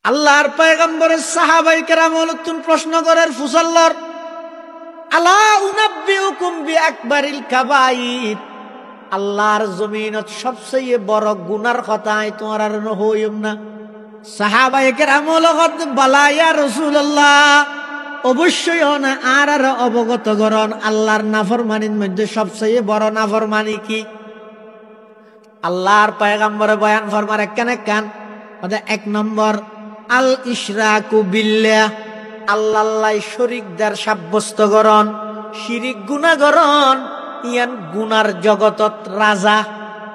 আল্লাহর পয়গম্বরের সাহাবাই কেরাম হলতুন প্রশ্ন করেন ফুসাল্লার আলা উনাব্বিউকুম বিআকবারিল কাবাইর, আল্লাহর জমিনত সবচেয়ে বড় গুনার কথা তোমার আর হইম না। সাহাবাই কেরাম হলত বালা ইয়া রাসূলুল্লাহ, অবশ্যই না আর অবগত করন আল্লাহর নাফরমানির মধ্যে সবচেয়ে বড় নাফরমানি কি। আল্লাহর পয়গম্বরে বয়ান ফরমার কান এক নম্বর আল ইশরাকু বিল্লাহ, আল্লাহ শরীকদার সাব্যস্ত করন, শিরিক গুনাহ করন। ইয়ান গুনার জগতত রাজা,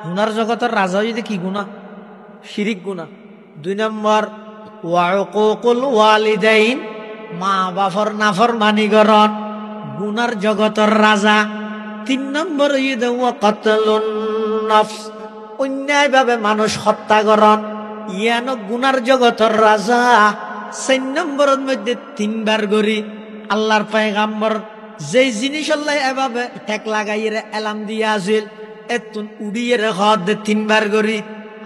গুনার জগতের রাজা যদি কি গুনাহ? শিরিক গুনাহ। 2 নম্বর ওয়া উকুকুল ওয়ালিদাইন, মা বাবার নাফরমানি করন, গুনার জগতের রাজা। 3 নম্বর ওয়া কাতলুন নফস, অন্যায়ভাবে মানুষ হত্যা করন, ইয়ানো গুনার জগতের রাজা। 4 নম্বরের মধ্যে 3 বার গরি আল্লাহর পয়গম্বর যেই জিনিস আল্লাহ এভাবে ঠেক লাগাইয়ে এলাম দিয়া আছিল এতুন উড়িয়ে হদ 3 বার গরি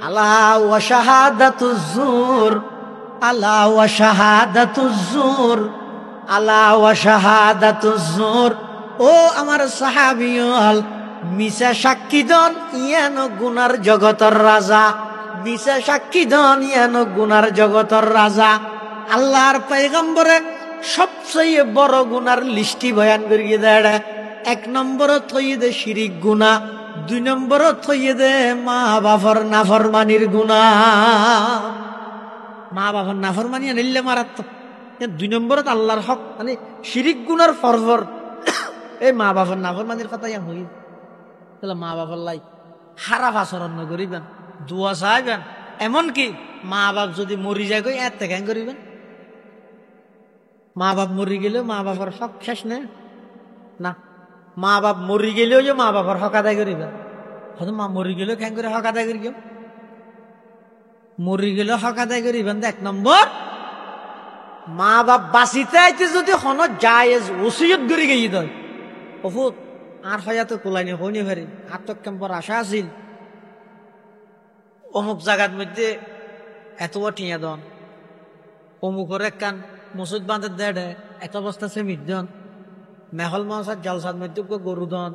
আলা ওয়া শাহাদাতুজ জুর, আলা ওয়া শাহাদাতুজ জুর, আলা ওয়া শাহাদাতুজ জুর। ও আমার সাহাবীয়ল, মিছা সাক্ষী দন ইয়ানো গুনার জগতের রাজা, মিছা সাক্ষী দন ইয়ানো গুনার জগতের রাজা। আল্লাহর পয়গম্বরে সবচেয়ে বড় গুনার লিস্টি বয়ান করিয়ে দেয়। 1 নম্বরে থইয়ে দে শিরিক গুনাহ, 2 নম্বরে থইয়ে দে মা বাবার নাফরমানির গুনাহ। মা বাবার নাফরমানি নিলে মারাত্মক। 2 নম্বরে আল্লাহর হক মানে শিরিক গুনার ফরফর এই মা বাবার নাফরমানির কথা ইয়া হই। তাহলে মা বাবার লাই খারাপ আচরণ করিবেন, দোয়া চাইবেন, এমনকি মা বাপ যদি মরি যায় কই এত কেন করিবেন? মা বাপ মরি গেলেও মা বাবার হক শেষ নেই না। মা বাপ মরি গেলেও যে মা বাবার হক আদায় করিবেন, হয়তো মা মরি গেলেও কেন করে হক আদায় করিব? মরি গেলেও হক আদায় করিবেন। 1 নম্বর মা বাপ বাঁচিতে আইতে যদি হন জায়েজ ওসিয়ত করে গিয়ে দেয়, অফুত আর হয়াতো কোলাইনি হইনি ভারি আত্মক্যাম্পর আশা আছিল অমুক জায়গার মধ্যে এত টিয়া দন, অমুকর কান মসুদ বাঁধে দেড়ে এত অবস্থা সে মিদন মেহল মাসার জলসার মধ্যে গরু দন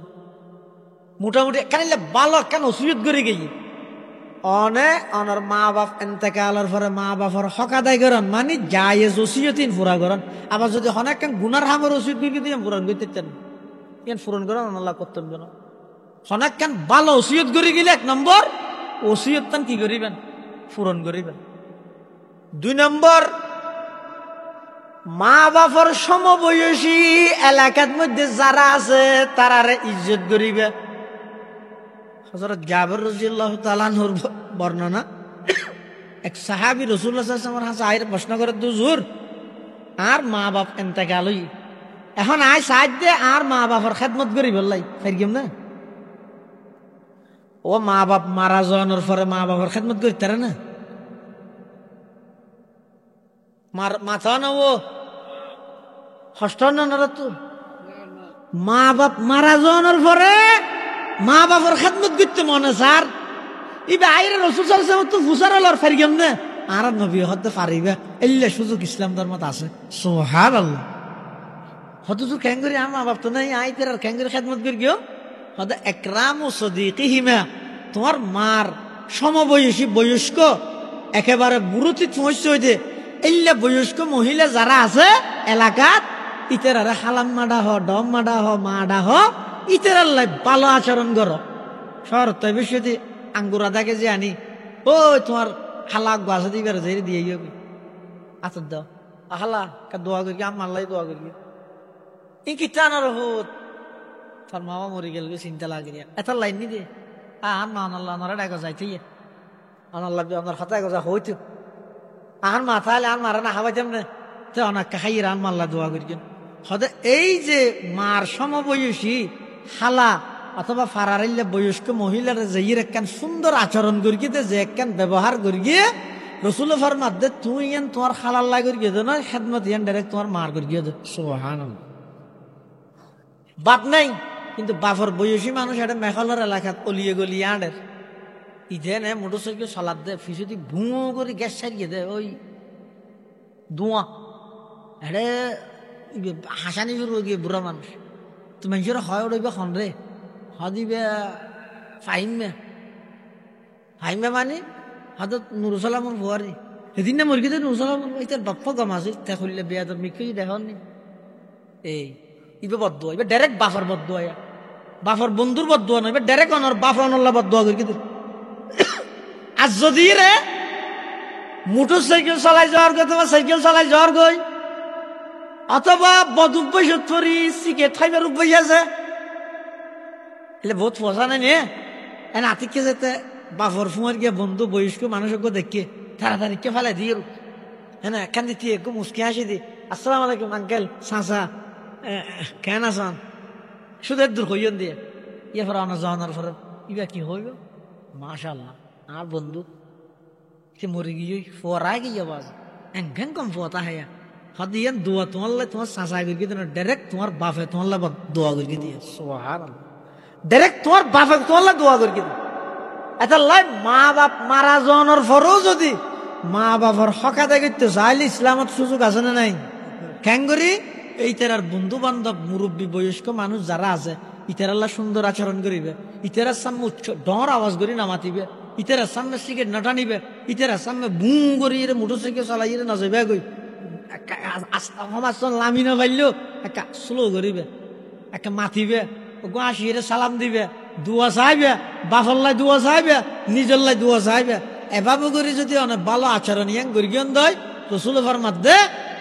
মোটামুটি কানিলে ভালো কেন ওসিয়ত করে গিয়ে অনে অনর মা বাপ এতেকালের পরে মা বাবার হক আদায় করেন মানে জায়েজ ওসিয়তিন পুরা করেন। আবার যদি হনেক কেন গুনার হামের ওসিয়ত করে দিয়ে পূরণ করতে চান কেন পূরণ করেন আল্লাহ করতেন কেন? হনেক কেন ভালো ওসিয়ত করে গেলে 1 নম্বর ওসিয়ত তান কি করিবেন? পূরণ করিবেন। 2 নম্বর মা বাবার সমবয়সী এলাকার মধ্যে যারা আছে তারারে ইজ্জত করিবে। হযরত জাবের রাদিয়াল্লাহু তাআলা আনহুর বর্ণনা, এক সাহাবী রাসূলুল্লাহ সাল্লাল্লাহু আলাইহি ওয়াসাল্লাম আইরে প্রশ্ন করে হুজুর আর মা বাপ ইন্তেকাল হই এখন আই সাহায্য দে আর মা বাবার খেদমত করি বললাই ফেরগিম না। ও মা বাপ মারা যাওয়ার পরে মা বাবার খেদমত করি তারা না মাথা না ও হষ্ট না তো মা বাপ মারা যাওয়ার পরে মা বাবার খেদমত করতে মনে স্যার ইবে আইরে রাসূল সাল্লাল্লাহু আলাইহি ওয়াসাল্লাম তো ফুসারালার ফেরগিম না আর নবী হতে পারিবে এল্লা সুযোগ ইসলাম ধর্মত আছে। সুবহানাল্লাহ। হয়তো তো কেন করি আমার বাপ তো নাই আই তেরার কেন করে খেদমত করি গিয়ে হয়তো একরাম ও সদিকিহিমা, তোমার মার সমবয়সী বয়স্ক একেবারে বুড়োতি পৌঁছছে হইতে এল্লা বয়স্ক মহিলা যারা আছে এলাকাত ইতেরারে হালাম মাডা হ ডম মাডা হ মাডা হ ইতেরার লাই ভালো আচরণ করো। শহর তো বেশি আঙ্গুর আধা কেজি আনি ও তোমার হালা গাছা দিবার যাই দিয়ে গিয়ে আচার দাও হালা দোয়া করি আমার লাই দোয়া করি ই কি টানার হত তার মামা মরি গেল চিন্তা লাগিয়ে এত লাইন নি দে আর মা আল্লাহ আনারা ডাকা যাইতে আনাল্লাহ আনার হাতে গজা হইতো আর মাথা হলে আর মারা না হাবাইতাম না তো অনেক খাইয়ে আর মাল্লা দোয়া করি হতে এই যে মার সমবয়সী হালা অথবা ফারারিল্লা বয়স্ক মহিলার যাইয়ের একখান সুন্দর আচরণ করি গিয়ে যে একখান ব্যবহার করি গিয়ে রসুল ফরমাত দে তুই ইয়ান তোমার খালাল্লা করি গিয়ে না খেদমত ইয়ান ডাইরেক্ট তোমার মার করি গিয়ে সুবহানাল্লাহ। বাপ নাই কিন্তু বাপর বয়সী মানুষ এটা মেঘালয়ের এলাকাত অলিয়ে গলিয়ে আনের ইধে নে মোটরসাইকেল চালাত দে ফিসুদি ভুঁ করে গ্যাস ছাড়িয়ে দে ওই ধোঁয়া এটা হাসানি গিয়ে বুড়া মানুষ তো মানুষের হয় উড়বে খন রে হদিবে ফাহিমে ফাহিমে মানে হয়তো নুরুসালামর ভুয়ারি সেদিন না মুরগিতে নুরুসালামর তার বাপ্পা গম আছে তা খুললে বেয়াদর মিকে দেখনি এই ইবে বদুয়া এবার ডাইরেক্ট বাফার বদুয়া বাফার বন্ধুর বদুয়া নয় এবার ডাইরেক্ট অনর বাফর অনল্লা বদুয়া করি কিন্তু আর যদি রে মোটর সাইকেল চালাই যাওয়ার গই অথবা সাইকেল চালাই যাওয়ার গই অথবা বদুব্বই সত্তরি সিগারেট খাইবার উপায় আছে এলে বহুত ফসা নাই নে এন আতিককে যেতে বাফর ফুয়ার গিয়ে বন্ধু বয়স্ক মানুষকে দেখে তাড়াতাড়ি কে ফেলাই দিয়ে হ্যাঁ এখান দিতে একটু মুসকি হাসি দি আসসালাম আলাইকুম আঙ্কেল চাচা কেন আসান শুধু দূর হইন দিয়ে ইয়ে ফর আনা যাওয়ার ফর ইবা কি হইব মাশাআল্লাহ আর বন্ধু সে মরে গিয়ে ফোয়ারায় গিয়ে বাজ এঙ্গেন কম ফোয়াতা হ্যাঁ হদিয়ান দোয়া তোমার তোমার চাচা করে দিয়ে ডাইরেক্ট তোমার বাপে তোমার দোয়া করে দিয়ে সুবহানাল্লাহ ডাইরেক্ট তোমার বাপে তোমার দোয়া করে দিয়ে এটা লাই মা বাপ মারা যাওয়ার পরও যদি মা বাবার হক আদায় করতে চাইলে ইসলামত সুযোগ আছে না নাই কেন করি এই তার বন্ধু বান্ধব মুরব্বী বয়স্ক মানুষ যারা আছে ইতারাল্লাহ সুন্দর আচরণ করিবে ইতারার সামনে উচ্চ ডর আওয়াজ করি নামাতিবে ইতারার সামনে সিগারেট না টানিবে ইতারার সামনে বুম করি মোটর সাইকেল চালাই না যাবে গই লামি না পাইলেও একটা স্লো করিবে একটা মাতিবে আসিয়ে সালাম দিবে দুয়া চাইবে বাফল্লাই দুয়া চাইবে নিজল্লাই দুয়া চাইবে এভাবে করে যদি অনেক ভালো আচরণ ইয়াং করি গিয়ে দয় রসুল ফরমাত দে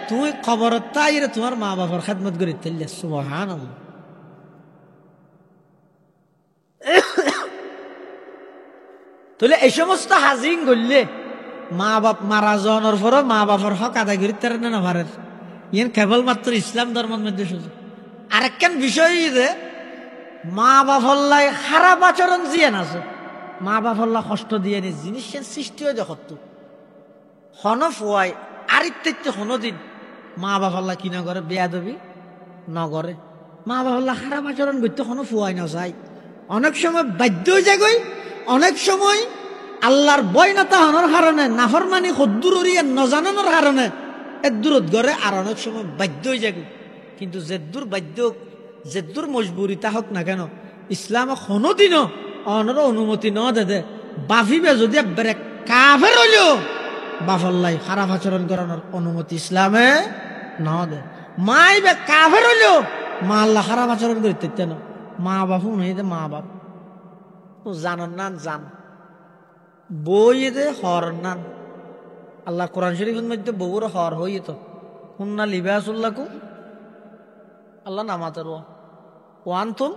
তুমি খবরত তাই তোমার মা বাবার খেদমত করি তেলে সুবহানাল্লাহ তাহলে এই সমস্ত হাজিং করলে মা বাপ মারা যাওয়ার পরও মা বাবার হক আদায় করি তার না ভারের ইয়ান কেবলমাত্র ইসলাম ধর্মের মধ্যে সুযোগ আরেকখান বিষয় যে মা বাপল্লাই খারাপ আচরণ জিয়ান আছে মা বাপল্লা কষ্ট দিয়ে নি জিনিস সৃষ্টি হয়ে দেখত হন ফুয়াই আর ইত্যাদি হন দিন মা বাপল্লা কি না করে বেয়াদবি নগরে মা বাপল্লা খারাপ আচরণ করতে হন ফুয়াই না চাই অনেক সময় বাধ্য হয়ে যায় গই অনেক সময় আল্লাহর বয় না তাহানোর কারণে নাফরমানি হদ্দুর নজানানোর কারণে এর দূরত গড়ে আর অনেক সময় বাধ্য হয়ে যায় কিন্তু যেদুর বাধ্য যেদুর মজবুরি তা হোক না কেন ইসলাম কোনোদিনও অনর অনুমতি ন দে বাফিবে যদি একবারে কাফের হইলেও বাফল্লাই খারাপ আচরণ করানোর অনুমতি ইসলামে ন দে মাইবে কাফের হইলেও মা আল্লাহ খারাপ আচরণ করতে না মা বাপু নেই দে মা বাপ ও জানার নান জান বই দে হর নান আল্লাহ কোরআন শরীফের মধ্যে বউর হর হই তো হুন্না লিবাসুল্লাহকুম আল্লাহ নামাতের ওয়ান্তুম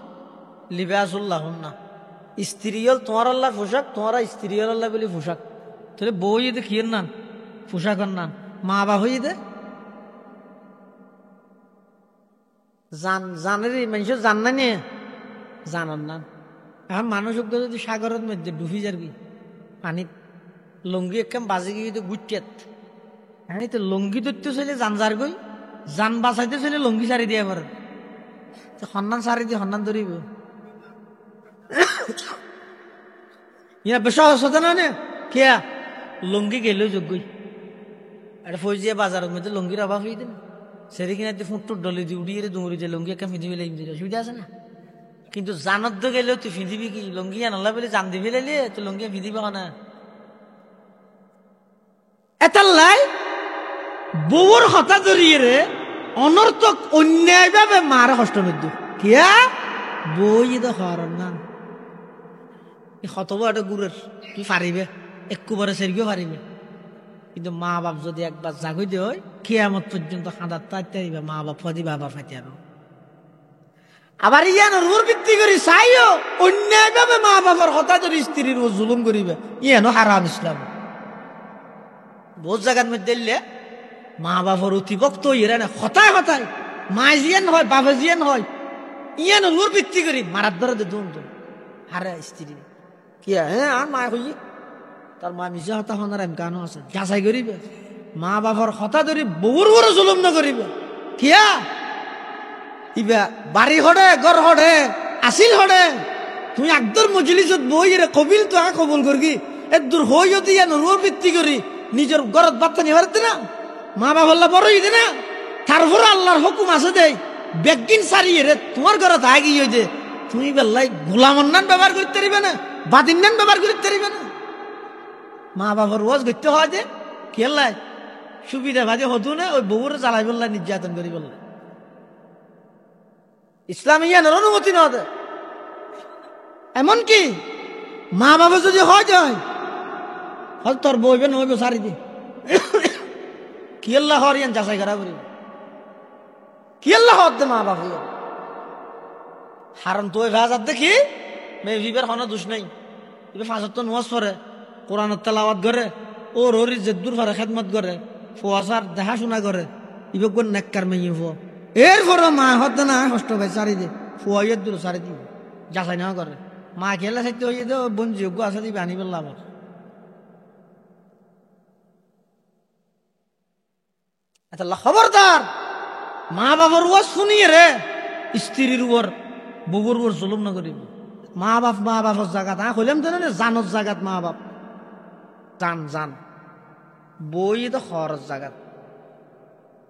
লিবাসুল্লাহ হুন্না স্ত্রীল তোমার আল্লাহ পোশাক তোমার স্ত্রীল আল্লাহ বলি পোশাক তাহলে বই দে কিয়ের নান পোশাকের নান মা বাপ হই দে জানের মানুষ জান না নিয়ে জানার নান এখন মানুষ যদি সাগরের মধ্যে ডুবি যাবি পানিত লঙ্গি একদম বাজে গিয়ে গুটিয়াত হ্যাঁ তো লঙ্গি ধরতে চলে জান যার গই জান বাঁচাইতে চলে লঙ্গি সারি দিয়ে পারে সন্ধান সারি দিয়ে সন্ধান ধরিব ইয়া বেশ সচেতন না কিয়া লঙ্গি গেলেও যোগ্যই একটা ফৌজিয়া বাজারের মধ্যে লঙ্গির অভাব হয়ে দেন সেরে কিনা ফুটটুর ডলে দিয়ে উড়িয়ে ডুঙুরি যে লঙ্গি একটা ফিঁদিবি লাগবে অসুবিধা আছে না কিন্তু জানত গেলেও তুই ফিঁদিবি কি লঙ্গি আনলা বলে জান দিবি লাইলে তুই লঙ্গি ফিঁদিবি না এতাল্লাই বউর হতা ধরিয়ে রে অনর্থক অন্যায় ভাবে মার কষ্ট মধ্য কিয়া বই হর না হতব একটা গুড়ের কি পারিবে একবারে সেরগিও পারিবে কিন্তু মা বাপ যদি একবার জাগই দিয়ে হয় কিয়ামত পর্যন্ত খাঁদার তাইতে মা বাপ ফাদি বাবার ফাইতে আরো আবার ইয়ান রুর ভিত্তি করি চাইও অন্যায় ভাবে মা বাবার হতা ধরে স্ত্রীর ও জুলুম করিবে ইয়ানো হারাম ইসলাম বহুত জায়গার মধ্যে দিলে মা বাবার অতিভক্ত ইয়ে না হতায় হতায় মা জিয়ান হয় বাবা জিয়ান হয় ইয়ান রুর ভিত্তি করি মারার ধরে দুন হারে স্ত্রী কি হ্যাঁ আর মা হই তার মা মিশা হতা হনার এমকানো আছে যাচাই করিবে মা বাবার হতা ধরি বউর বড় জুলুম না করিবে কিয়া ইবা বাড়ি হড়ে ঘর হড়ে আসিল হড়ে তুই একদর মজলিসত বই রে কবিল তো কবুল করবি এর দূর হই যদি ইয়ান রুর ভিত্তি করি নিজের ঘরত বাচ্চা নিয়ে পারতে না মা বাবা হল্লা বড় ইদে না তারপরে আল্লাহর হুকুম আছে দেই বেগিন সারিয়ে রে তোমার ঘরে থাকি ওই যে তুমি বেল্লাই গোলামন্নান ব্যবহার করতে পারিবে না বাদিন্নান ব্যবহার করতে পারিবে না মা বাবার ওয়াজ করতে হয় যে কেল্লাই সুবিধা ভাজে হতো না ওই বউরে জ্বালাই বললাই নির্যাতন করি বললাই ইসলাম ইয়ানের অনুমতি না দেয় এমনকি মা বাবা যদি হয় যায় হয়তো তোর বইবে নইবে সারি দি কি আল্লাহ হরিয়ান যাচাই করা করি কি আল্লাহ হতে মা বাবা হারণ তো ওই ভাজার দেখি মেয়ে বিবের হন দোষ নাই এবার ফাঁসত তো নোয়াজ পরে কোরআন তেলাওয়াত করে ও রোরি জেদ্দুর ফারে খেদমত করে ফুয়াশার দেখাশোনা করে ইবে কোন নেককার মেয়ে ফো এরপরে মা হতে না কষ্ট ভাই সারি দে ফুয়াইয়ের দূর সারি দিব যাচাই না করে মা খেলে সাইতে হয়ে দে বোন যোগ্য আছে দিবে আনি বললাম আবার খবরদার মা বাবার ওয়াজ শুনিয়ে রে স্ত্রীর উপর বুবুর উপর জুলুম না করিব মা বাপর জায়গাত হইলাম তো না জানত জায়গাত মা বাপ জান বই তো খরচ জায়গাত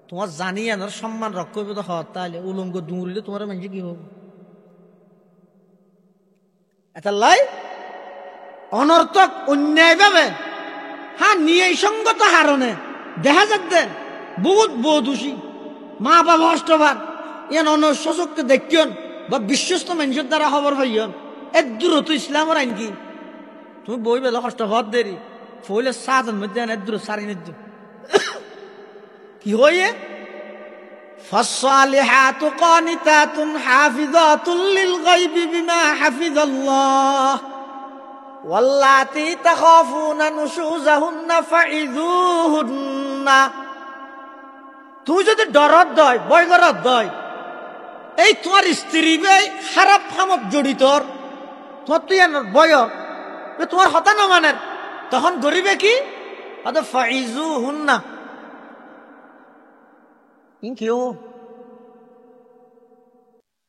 তোমার জানি আনার সম্মান রক্ষা করবে তো হর তাহলে উলঙ্গ দৌড়িলে তোমার মানুষ কি হবে এটা লাই অনর্থক অন্যায় ভাবে হ্যাঁ নিয়ে সঙ্গত হারণে দেখা যাক দে বহুত দোষী মা বাবা অষ্টভার ইয়ান অনশোচককে দেখিয়ন বা বিশ্বস্ত মানুষের দ্বারা খবর পাইয়ন এর দূরত ইসলামের আইন কি তুমি বই বেলা কষ্ট হওয়ার দেরি ফইলে সাতন মধ্যে এর দূর সারি নিজ কি হয়ে فالصالحات قانتات حافظات للغيب بما حفظ الله واللاتي تخافون نشوزهن فعظوهن তুই যদি ডরত দয় বয় গরত দয় এই তোমার স্ত্রী খারাপ খামত জড়িত তোমার তুই বয় তোমার হতা না মানের তখন গরিবে কি ফাইজু হুন না কেউ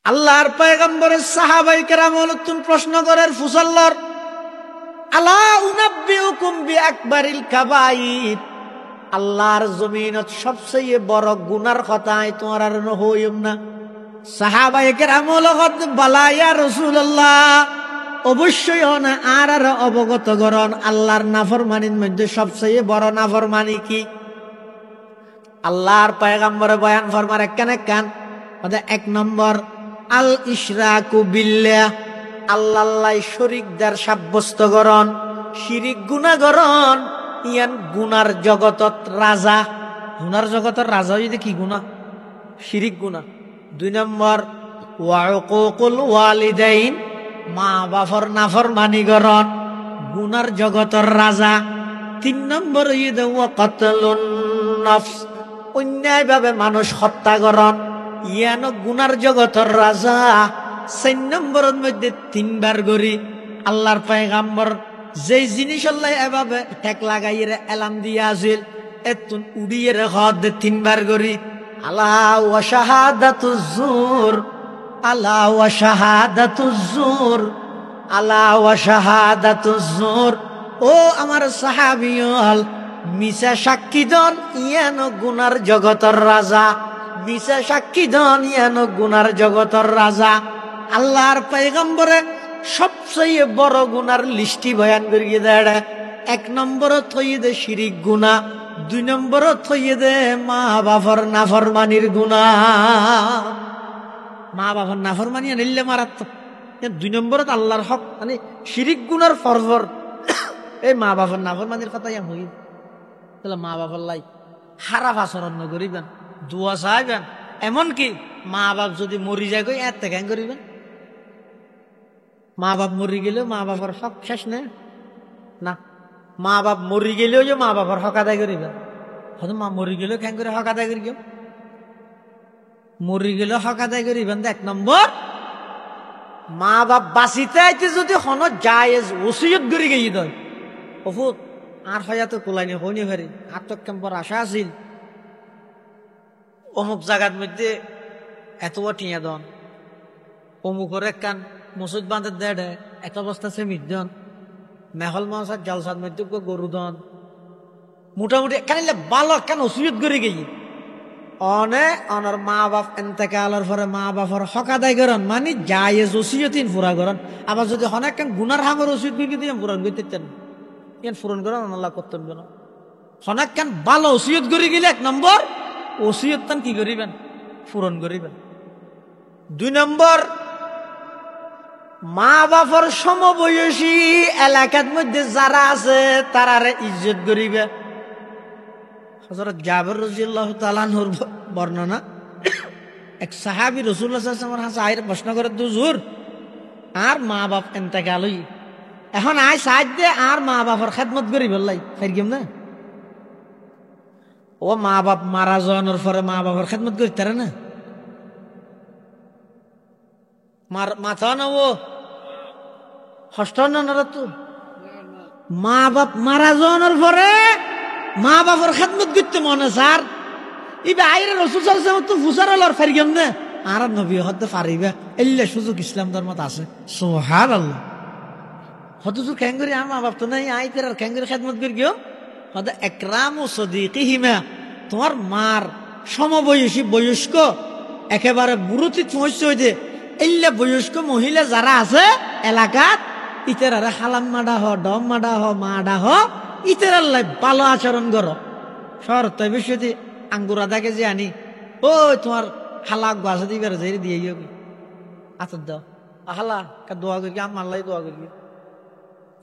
আল্লাহর পয়গম্বরের সাহাবাই কেরাম তুমি প্রশ্ন করার ফুসাল্লার আলা উনাব্বিউকুম বিআকবারিল কাবাইর আল্লাহর জমিনত সবচেয়ে বড় গুনার কথাই তোমার আর হইম না সাহাবাই কেরাম বালা ইয়া রাসূলুল্লাহ অবশ্যই না আর অবগত করন আল্লাহর নাফরমানির মধ্যে সবচেয়ে বড় নাফরমানি কি আল্লাহর পয়গম্বর বয়ান ফরমার একখান এক নম্বর আল ইশরাকু বিল্লাহ আল্লাহ শরীকদার সাব্যস্ত করন শিরিক গুনাহ করন ইয়ান গুনার জগতত রাজা গুনার জগতের রাজা যদি কি গুনাহ শিরিক গুনাহ দুই নম্বর ওয়া উকুকুল ওয়ালিদাইন মা বাবার নাফরমানি করন গুনার জগতের রাজা তিন নম্বর ওয়া কাতলুন নফস অন্যায় ভাবে মানুষ হত্যা করন ইয়ানো গুনার জগতের রাজা চার নম্বরের মধ্যে তিনবার গড়ি আল্লাহর পয়গম্বর যে জিনিস আল্লাহ এভাবে ঠেক লাগাইয়ে এলাম দিয়া আছিল এতুন উড়িয়ে হদ তিনবার গড়ি আল্লাহ ওয়া শাহাদাতুজ জুর আল্লাহ ওয়া শাহাদাতুজ জুর আল্লাহ ওয়া শাহাদাতুজ জুর ও আমার সাহাবীয়ল মিছা সাক্ষী দন ইয়ানো গুনার জগতের রাজা মিছা সাক্ষী দন ইয়ানো গুনার জগতের রাজা আল্লাহর পয়গম্বরে সবচেয়ে বড় গুনার লিস্টি বয়ান করিয়ে দেয় এক নম্বর থইয়ে দে শিরিক গুনাহ দুই নম্বর থইয়ে দে মা বাবার নাফরমানির গুনাহ মা বাবার নাফরমানি আনিলে মারাত্মক দুই নম্বরত আল্লাহর হক মানে শিরিক গুনার ফরফর এই মা বাবার নাফরমানির কথাই হই তাহলে মা বাবার লাই খারাপ আচরণ নকরিবেন দোয়া চাইবেন এমনকি মা বাপ যদি মরি যায় কই এত কেন করিবেন মা বাপ মরি গেলেও মা বাবার হক শেষ নেই না মা বাপ মরি গেলেও যে মা বাবার হক আদায় করিবেন হয়তো মা মরি গেলেও কেন করে হক আদায় করি মরি গেলেও হক আদায় করিবেন এক নম্বর মা বাপ বাঁচিতে আইতে যদি হন যায় ওসিয়ত করি গিয়ে দেয় অফুত আর হয়াতো কোলাইনি হইনি ভারি আত্মক্যাম্পর আশা আছিল অমুক জায়গার মধ্যে এত টিয়া দন অমুকর এক কান মসুদ বাঁধে দেড় এত অবস্থা সে মিট দন মেহল মাসার জলসার মধ্যে গরু দন মোটামুটি কানিলে ভালো কেন ওসিয়ত করে গেলি অনে অনার মা বাপ এতেকালের পরে মা বাপর হক আদায় করেন মানে জায়েজ ওসিয়তিন পুরা করেন। আবার যদি অনেক গুনার হামের ওসিয়ত করে দিয়ে পূরণ করতে ইয়ান পূরণ করেন আল্লাহ করতেন কেন অনেক কেন ভালো ওসিয়ত করে গেলে 1 নম্বর ওসিয়ত কি করিবেন পূরণ করিবেন। 2 নম্বর মা বাপর সমবয়সী এলাকার মধ্যে যারা আছে তারারে ইজ্জত করিবে। হযরত জাবের রাদিয়াল্লাহু তাআলা আনহুর বর্ণনা, এক সাহাবী রাসূলুল্লাহ সাল্লাল্লাহু আলাইহি ওয়াসাল্লাম আইরে প্রশ্ন করে, হুজুর আর মা বাপ ইন্তেকাল হই এখন আই সাহায্য দে আর মা বাপর খেদমত করি বললাই ফেরগিম না ও মা বাপ মারা যাওয়ার পরে মা বাপর খেদমত করি তারা না মাথা না ও হষ্ট না তো মা বাপ মারা যাওয়ার পরে মা বাপর খেদমত করতে মনে স্যার ইবে আইরে রাসূল সাল্লাল্লাহু আলাইহি ওয়াসাল্লাম তো ফুসারালার ফেরগিম না আর নবী হতে পারিবে এল্লা সুযোগ ইসলাম ধর্মত আছে সুবহানাল্লাহ। হতজুর ক্যাঙ্গুরি আর মা বাপ তো নাই আই তেরার ক্যাঙ্গুরি খেদমত করি গিয়ে হতে একরামু সদিকিহিমা তোমার মার সমবয়সী বয়স্ক একেবারে বুড়োতি পৌঁছছে হইতে এল্লা বয়স্ক মহিলা যারা আছে এলাকাত ইতেরারে হালাম মাডা হ ডম মাডা হ মাডা হ ইতেরার লাই ভালো আচরণ করো। শহর তাই বেশি আঙ্গুরা দাকে যে আনি ও তোমার হালা গাছ দিবার যাই দিয়ে যাবি আতর দাও হালা দোয়া করি আমার লাই দোয়া করি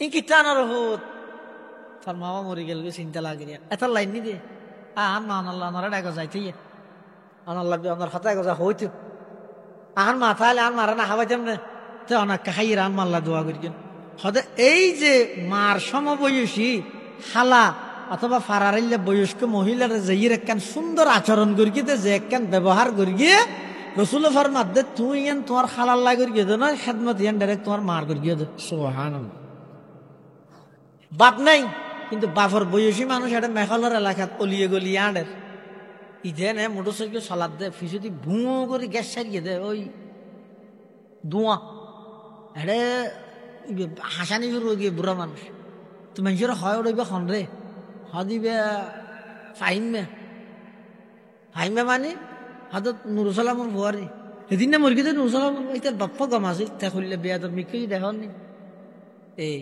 ইনকি টানার হোত তার মামা মরে গেল চিন্তা লাগি এত লাইন নি দে আর মা আল্লাহ নরা ডাকা যাইতে আল্লাহ আমার ফাতা গজা হইতো আর মাথা হলে আর মারা না হাবাইতাম না তো অনেক খাই রান মাল্লা দোয়া করি হতে এই যে মার সমবয়সী হালা অথবা ফারারিল্লা বয়স্ক মহিলার যাইয়ের একখান সুন্দর আচরণ করি যে একখান ব্যবহার করি গিয়ে রসুল ফরমাত দে তুই ইয়ান তোমার খালাল্লা করি গিয়ে দে না খেদমত ইয়ান ডাইরেক্ট তোমার মার করি গিয়ে দে সুবহানাল্লাহ। বাপ নাই কিন্তু বাপর বয়সী মানুষ এটা মেঘালয়ের এলাকাত অলিয়ে গলিয়ে আনের ইধে নে মোটরসাইকেল চালাত দে ফিসুতি ভুঁ করে গ্যাস ছাড়িয়ে দে ওই ধোঁয়া এটা হাসানি শুরু গিয়ে বুড়া মানুষ তো মানুষের হয় ওড়াইবে খন রে হদিবে ফাহিমে ফাহিমে মানে হাতত নুরুসালামর ভুয়ারি সেদিন না মরগিতে নুরুসালাম তার বাপ্পা গম আছিল তা খুললে বেয়া তোর মিকে দেখান নি এই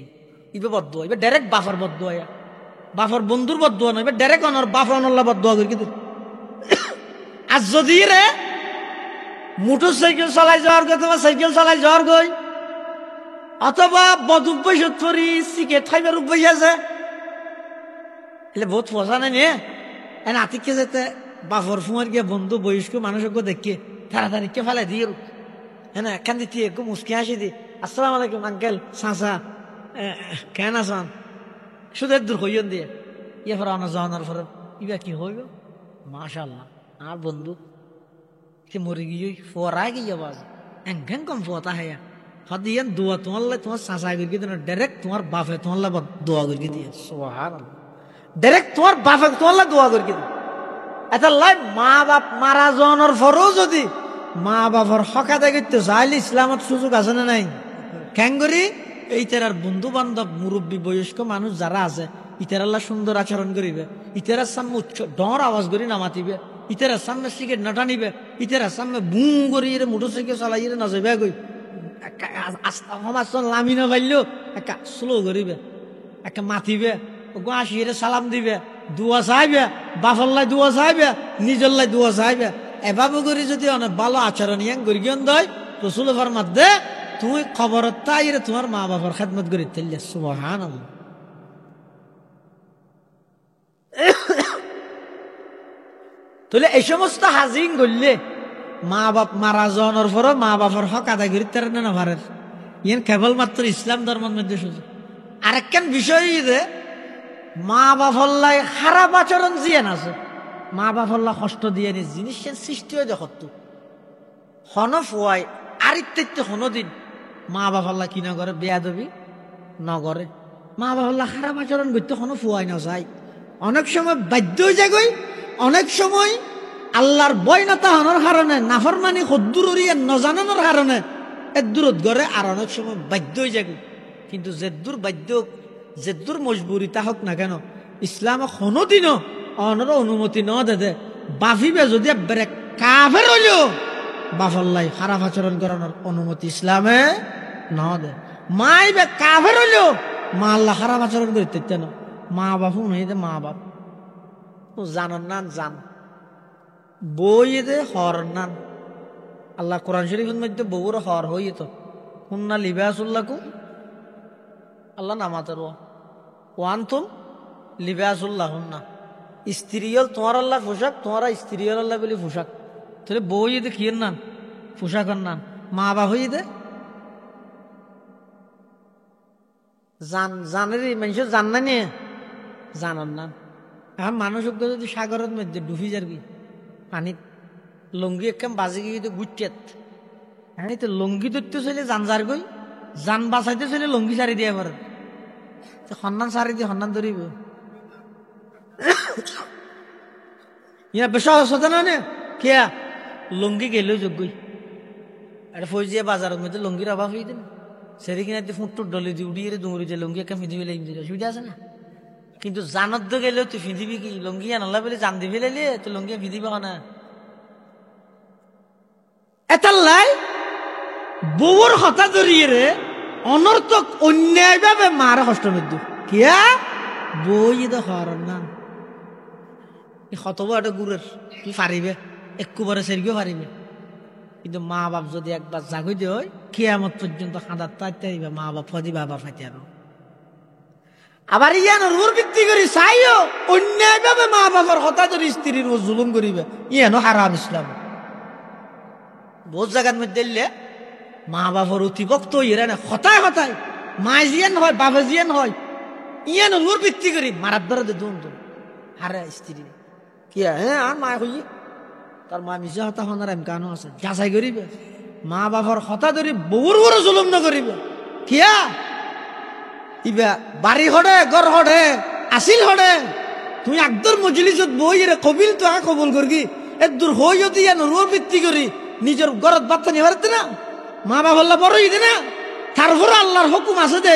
ইবে বদুয়া এবার ডাইরেক্ট বাফার বদুয়া বাফার বন্ধুর বদুয়া নয় এবার ডাইরেক্ট অনর বাফর অনল্লা বদুয়া করি কিন্তু আর যদি রে মোটর সাইকেল চালাই যাওয়ার গই অথবা সাইকেল চালাই যাওয়ার গই অথবা বদ অভ্যাস করি সিগারেট খাইবার অভ্যাস আছে এলে বহুত ফসা নাই নিয়ে এনে আতিককে যেতে বাফর ফুয়ার গিয়ে বন্ধু বয়স্ক মানুষকে দেখে তাড়াতাড়ি কে ফেলে দিয়ে হ্যাঁ একখান দিতে একটু মুসকি হাসি দি আসসালামু আলাইকুম আঙ্কেল চাচা কেন আসান শুধু দূর হইন দিয়ে ইয়ে ফেরা অনা যাওয়ানোর ফের ইবা কি হইব মাশাআল্লাহ আর বন্ধু সে মরে গিয়ে ফোয়ারা গিয়ে বাজ এঙ্গেন কম ফোতা হ্যাঁ হদিয়ান দোয়া তোমার লাই তোমার চাচা করি দিয়ে ডাইরেক্ট তোমার বাপে তোমার লাই দোয়া করি দিয়ে সুবহানাল্লাহ ডাইরেক্ট তোমার বাপে তোমার লাই দোয়া করি দিয়ে এটা লাই মা বাপ মারা যাওয়ানোর পরও যদি মা বাপর হক আদায় করতে চাইলে ইসলামত সুযোগ আছে না নাই ক্যাঙ্গরি এই তেরার বন্ধু বান্ধব মুরব্বী বয়স্ক মানুষ যারা আছে ইতারাল্লাহ সুন্দর আচরণ করিবে ইতারার সামনে উচ্চ ডর আওয়াজ করি না মাতিবে ইতারার সামনে সিগারেট না টানিবে ইতারার সামনে বুঁ করি মোটর সাইকেল চালাই না যাবে গই লামি না পাইলেও একটা স্লো করিবে একটা মাতিবে আসিয়ে সালাম দিবে দুয়া চাইবে বাফল্লাই দুয়া চাইবে নিজল্লাই দুয়া চাইবে এভাবে করি যদি অনেক ভালো আচরণ ইয়াং করি গিয়ে দয় রসুল ফরমাত দে তুমি খবর তাই তোমার মা বাবার খেদমত করি তেলে সুবহানাল্লাহ। তাহলে এই সমস্ত হাজিং করলে মা বাপ মারা যাওয়ানোর পরও মা বাবার হক আদায় করি তার না ভারের ইয়ান কেবলমাত্র ইসলাম ধর্মের মধ্যে সুযোগ। আরেকখান বিষয় যে মা বাপল্লাই খারাপ আচরণ জিয়ান আছে মা বাপল্লা কষ্ট দিয়ে নি জিনিস সৃষ্টি হয়ে দেখত হন ফুয়াই আর ইত্যাদি হনো দিন মা বাপল্লা কি না করে বেয়াদবি নগরে মা বাপল্লা খারাপ আচরণ করতে হনো ফুয়াই না যায় অনেক সময় বাধ্য হয়ে যায় অনেক সময় আল্লাহর বয় না তাহানোর কারণে নাফরমানি হদ্দুর নজানানোর কারণে এর দূরত গড়ে আর অনেক সময় বাধ্য হয়ে যায় কিন্তু যে দূর বাধ্য যে দূর মজবুরি তা হোক না কেন ইসলাম কোনোদিনও অনর অনুমতি ন দে বাফিবে যদি একবারে কাফের হইলেও বাফাল্লাই খারাপ আচরণ করানোর অনুমতি ইসলামে ন দে। মাইবে কাফের হইলেও মা আল্লাহ খারাপ আচরণ করিতে কেন? মা বাপু নেই দে, মা বাপ জানার নান জান বই দে হর নান। আল্লাহ কোরআন শরীফের মধ্যে বউর হর হই তো হুন্না লিবাসুল্লাহকুম, আল্লাহ নামাতের ওয়ান তুম লিবাসুল্লাহ হুন্না। স্ত্রী হল তোমার আল্লাহ পোশাক, তোমারা স্ত্রী হল আল্লাহ বলি পোশাক। তাহলে বই দে কিয়ের নান, পোশাকের নান। মা বাপ হই দে জানের মানুষের জান না নিয়ে জানার নাম। এখন মানুষ যদি সাগরের মধ্যে ডুবি যাবি পানিত লঙ্গি একদম বাজে গিয়ে গুটিয়াত হ্যাঁ তো লঙ্গি ধরতে চলে জান যার গই, জান বাঁচাইতে চলে লঙ্গি সারি দিয়ে পারে সন্ধান সারি দিয়ে সন্ধান ধরিব। ইয়া বেশ সচেতন না কেয়া লঙ্গি গেলেও যোগ্যই একটা ফৌজিয়া বাজারের মধ্যে লঙ্গির অভাব হয়ে দেন সেরি কিনা ফুটটুর ডলে দিয়ে উড়িয়ে দৌড়ি যে লঙ্গি একটা ফিঁদিবি লাগি অসুবিধা আছে না। কিন্তু জানত তো গেলেও তুই ফিঁদিবি কি লঙ্গি আনলা বলে জান দিবি লাইলে তুই লঙ্গি ফিঁদিবি না। এতাল্লাই বউর হতা ধরিয়ে রে অনর্থক অন্যায় ভাবে মার কষ্ট মৃত্যু কিয়া বই তো হরণ না হতব একটা গুড়ের কি পারিবে একবারে সেরগিও পারিবে। কিন্তু মা বাপ যদি একবার জাগই দিয়ে হয় কিয়ামত পর্যন্ত খাঁদার তাইতে আইবা মা বাপ ফদি বাবা ফাইতে আরো। আবার ইয়ানোর উপর ভিত্তি করি চাইও অন্যায় ভাবে মা বাবার হতা ধরে স্ত্রীর ও জুলুম করিবে ইয়ানো হারাম ইসলাম। বহুত জায়গার মধ্যে দিলে মা বাবার অতিভক্ত ইয়ে না হতায় হতায় মা জিয়ান হয় বাবা জিয়ান হয় ইয়ানোর উপর ভিত্তি করি মারার ধরে দুন তো হারা স্ত্রী কিয়া হ্যাঁ আর মা হই তার মা মিশা হতা হনার এমকানো আছে যাচাই করিবে মা বাবার হতা ধরি বউর বড় জুলুম ন করিবে কিয়া ইবা বাড়ি হড়ে গড় হড়ে আসিল হড়ে তুই একদর মজলিসত বই রে কবিল তো কবুল করগি এ দূর হই যদি ইয়ানোর ভিত্তি করি নিজের গরত বাচ্চা নিয়ে পারতে না মা বাবা বড় হইতে না তারপর আল্লাহর হুকুম আছে দে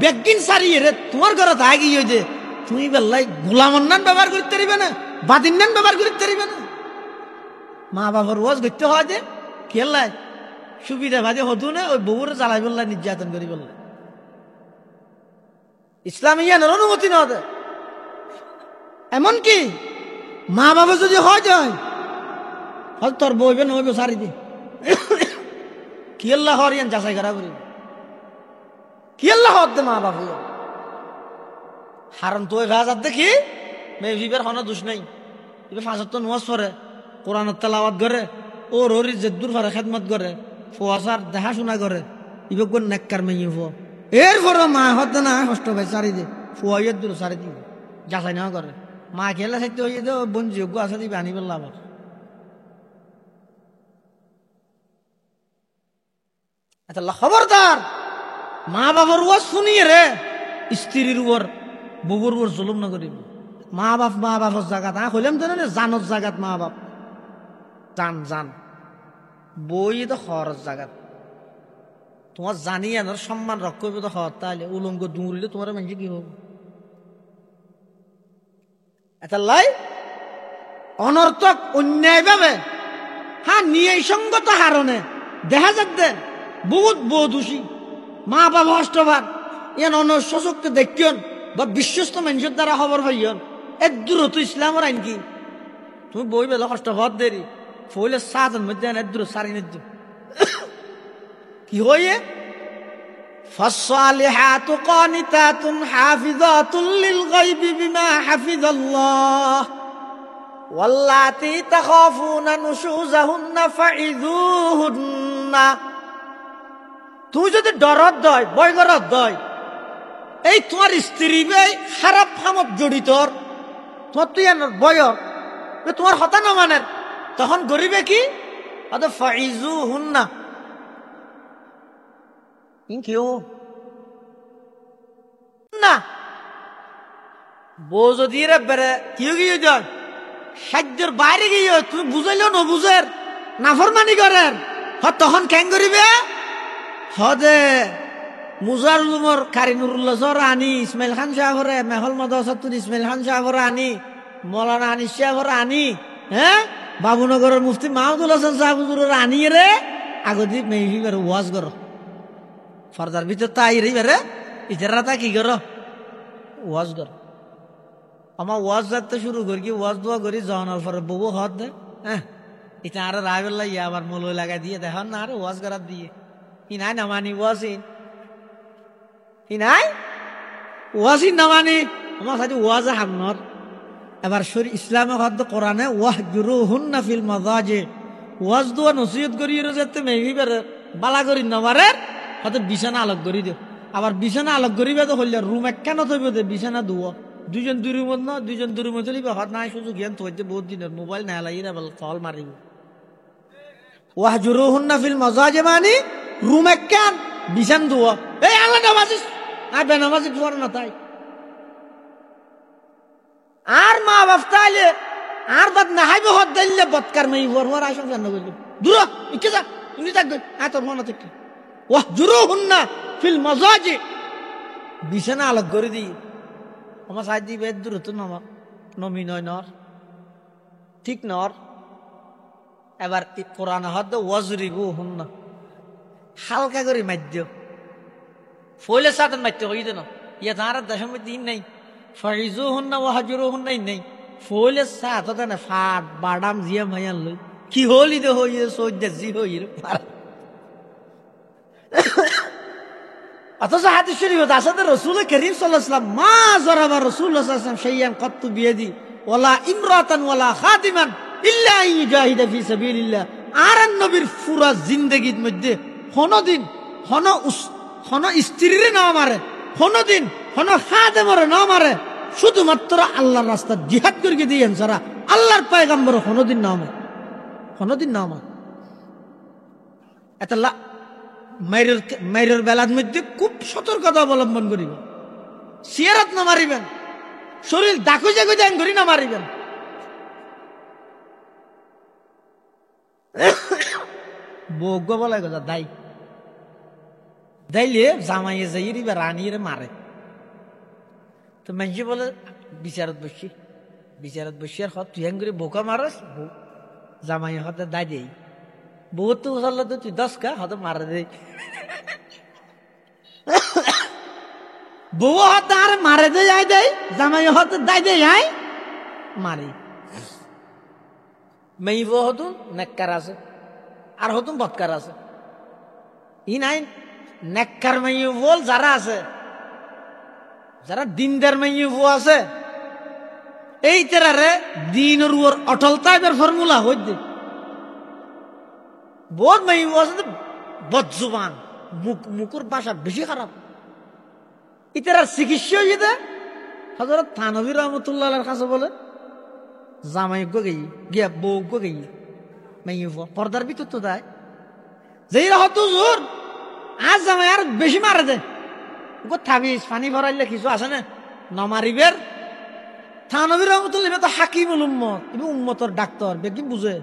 বেগিন সারিয়ে রে তোমার ঘরত আগি হই দে তুমি বেল্লাই গোলামর নান ব্যবহার করতে পারিবে না বাদিন নান ব্যবহার করতে পারিবে না। মা বাবার ওয়াজ করতে হয় যে খেললাই সুবিধা ভাজে হতো না ওই বউর জ্বালাই বললাই নির্যাতন করি বললাই ইসলাম ইয়ানোর অনুমতি না দে। এমনকি মা বাবা যদি হয় যায় হয়তো তোর বইবে নইবে সারি দি কি আল্লাহ হরিয়ান যাচাই করা করি কি আল্লাহ হদ দে মা বাবা হারন তো ভাজাত দেখি মেয়ে ভিবের হন দোষ নাই এবার ফাঁসত তো নোয়াজ পরে কোরআনের তেলাওয়াত করে ও ররি জেদ্দুর ফারে খেদমত করে ফুয়াশার দেখাশোনা করে ইবে কোন নেককার মেয়ে ফো এরপর মা হতে না কষ্ট ভাই সারি দে ফুয়াইয়ের দূর সারি দিবে যাচাই না করে মা খেলা সাইতে হয়ে দে বোন যোগ্য আছে দিবে আনি বললাম আবার। আচ্ছা খবরদার মা বাবার ওয়াজ শুনিয়ে রে স্ত্রীর উপর বউর উপর জুলুম না করিব। মা বাপর জায়গাত হইলাম তো না জানত জায়গাত মা বাপ জান জান বই তো খরচ জায়গাত তোমার জানি আনার সম্মান রক্ষা করবে তো হর তাহলে উলঙ্গ দৌড়িলে তোমার মানুষ কি হবে এটা লাই অনর্থক অন্যায় ভাবে হ্যাঁ নিয়ে সঙ্গত হারণে দেখা যাচ্ছে বহুত দোষী মা বাবা অষ্টভার ইয়ান অন্য সশক্ত দেখিয়ন বা বিশ্বস্ত মানুষের দ্বারা খবর পাইয়ন এর দূরত ইসলামের আইন কি তুমি বই বেলা কষ্ট হত দেরি ফইলে সাতন মধ্যে এর দূর সারি নিদ্য কি হয়ে فالصالحات قانتات حافظات للغيب بما حفظ الله واللاتي تخافون نشوزهن فعظوهن। তুই যদি ডরত দয় বয় গরত দয় এই তোমার স্ত্রী খারাপ কামত জড়িত তোমার তুই বয় তোমার হতা না মানের তখন গরিবে কি ফাইজুহুন্না কেউ না বউ যদি বেড়ে কেউ গিয়ে যায় সাহায্যের বাইরে গিয়ে তুমি বুঝাইলেও ন বুঝের নাফরমানি করেন তখন কেন করিবে হদে মুজার উমর কারি নুরুল্লাহ আনি, ইসমাইল খান শাহরে, মেহল মাদ্রাসাতুল ইসমাইল খান শাহরে আনি, মৌলানা আনিস শাহরে আনি, হ্যাঁ বাবুনগরের মুফতি মাহমুদুল হাসান সাহেব হুজুরের আনি রে আগদি মেহি বের ওয়াজ করো ফরদার ভিতর তাই রে বেরে ইতারা তা কি করো ওয়াজ কর। আমার ওয়াজ যাতে শুরু করি কি ওয়াজ দোয়া করি জনের পরে বউ হত দে, হ্যাঁ এটা আরো রায়বেল্লা ইয়ে আবার মূল লাগাই দিয়ে দেখেন না আরে ওয়াজ করার দিয়ে ই নাই না মানি ওয়াজিন ই নাই ওয়াজিন না মানি আমার সাথে ওয়াজ হামনর। এবার শরী ইসলামে হদ কোরআনে ওয়াহজুরুহুন্না ফিল মাযাজি ওয়াজ দোয়া নসিহত করি যাতে মেহি বেরে বালা করি নমারে হয়তো বিছানা আলোক করি দিও। আবার বিছানা আলোক করিবে তো হইলে রুম একখান থইব দে বিছানা দুও দুজন দুই রুমত না দুজন দুই রুমত চলিবে হত নাই সুযোগ জ্ঞান থইতে বহুত দিনের মোবাইল না লাগিয়ে বল কল মারিব। ওয়াহজুরুহুন্না ফিল মাযাজি মানে রুম একখান বিছান দুও এই আল্লাহ নামাজি আর বেনামাজি পড় না তাই আর মা বাপ তাইলে আর বাদ না হাইবে হত দিলে বৎকার মেই বরবার আসন জান্ন কইল দূর ইকে যা তুমি থাকবে আ তোর মনে থেকে ওয়াহজুরুহুন্না ফিল মাযাজি বিছানা আলোক করে দি আমার সাইড দিবে দূর তো নমি নয় নর ঠিক নর। এবার কোরআন হদ ওয়াজরিবুহুন্না হালকা করে মাধ্য ফইলে সাতন মাধ্য হই দেন ইয়া তার দশম দিন নাই ফাইজুহুন্না ওয়াহজুরুহুন্না নাই ফইলে সাত না ফাট বাদাম জিয়া মায়ান লই কি হলি দে হইয়ে সজ্জা জি হইরে অথচ হাদিস শরীফে আছে রাসূল করিম সাল্লাল্লাহু আলাইহি ওয়াসাল্লাম মা যারাবা রাসূলুল্লাহ সাল্লাল্লাহু আলাইহি ওয়াসাল্লাম শাইয়ান কাত্তু বিয়াদি ওয়ালা ইমরাতান ওয়ালা খাদিমান ইল্লা ইউজাহিদা ফি সাবিলিল্লাহ। আর নবীর পুরা জিন্দেগীর মধ্যে কোনদিন কোন স্ত্রীরে না মারে, কোনদিন কোন খাদেমরে না মারে, শুধুমাত্র আল্লাহর রাস্তা জিহাদ করে দিয়েন সারা আল্লাহর পয়গম্বর কোনদিন না মারে, কোনদিন না মারে। এটা মাইরের বেলার মধ্যে খুব সতর্কতা অবলম্বন করিব। সিয়ারাত না মারিবেন, শরীর দাকু জাগু দেন করি না মারিবেন। বজ্ঞ বলাই কথা দাই দাইলে জামাইয়ে যাই বা রানিয়ে মারে তো মানুষ বলে বিচারত বসি আর হত তুই করে বোকা মারস জামাই হতে দাই দেই বহুত তো চললে তো তুই 10 কা হতে মারে দেই বউ হতে আর মারে দে যাই দেয় জামাই হতে দাই দেয় যাই মারি মেই বউ হতুন নেককার আছে আর হতুন বৎকার আছে। ই নাই নেককার মেয়ে বল যারা আছে, যারা দিনদার মেয়ে বউ আছে এই তেরারে দিনের উপর অটলতা এবার ফর্মুলা হইতে বহুত মেয়ে বউ আছে বদজুবান মুকুর বাসা বেশি খারাপ। ইতার চিকিৎসা হইতে হযরত থানভী রাহমাতুল্লাহর কাছে বলে জামাই গই গিয়া বউ গই মেয়ে বউ পর্দার ভিতর তো দেয় যেই হতো জোর আজ জামাই আর বেশি মারে দে থাবিস পানি ভরাইলে কিছু আছে না নমারিবের। থানভী রাহমাতুল্লাহ তো হাকিমুল উম্মত ইবে উম্মতর ডাক্তার বেকি বুঝে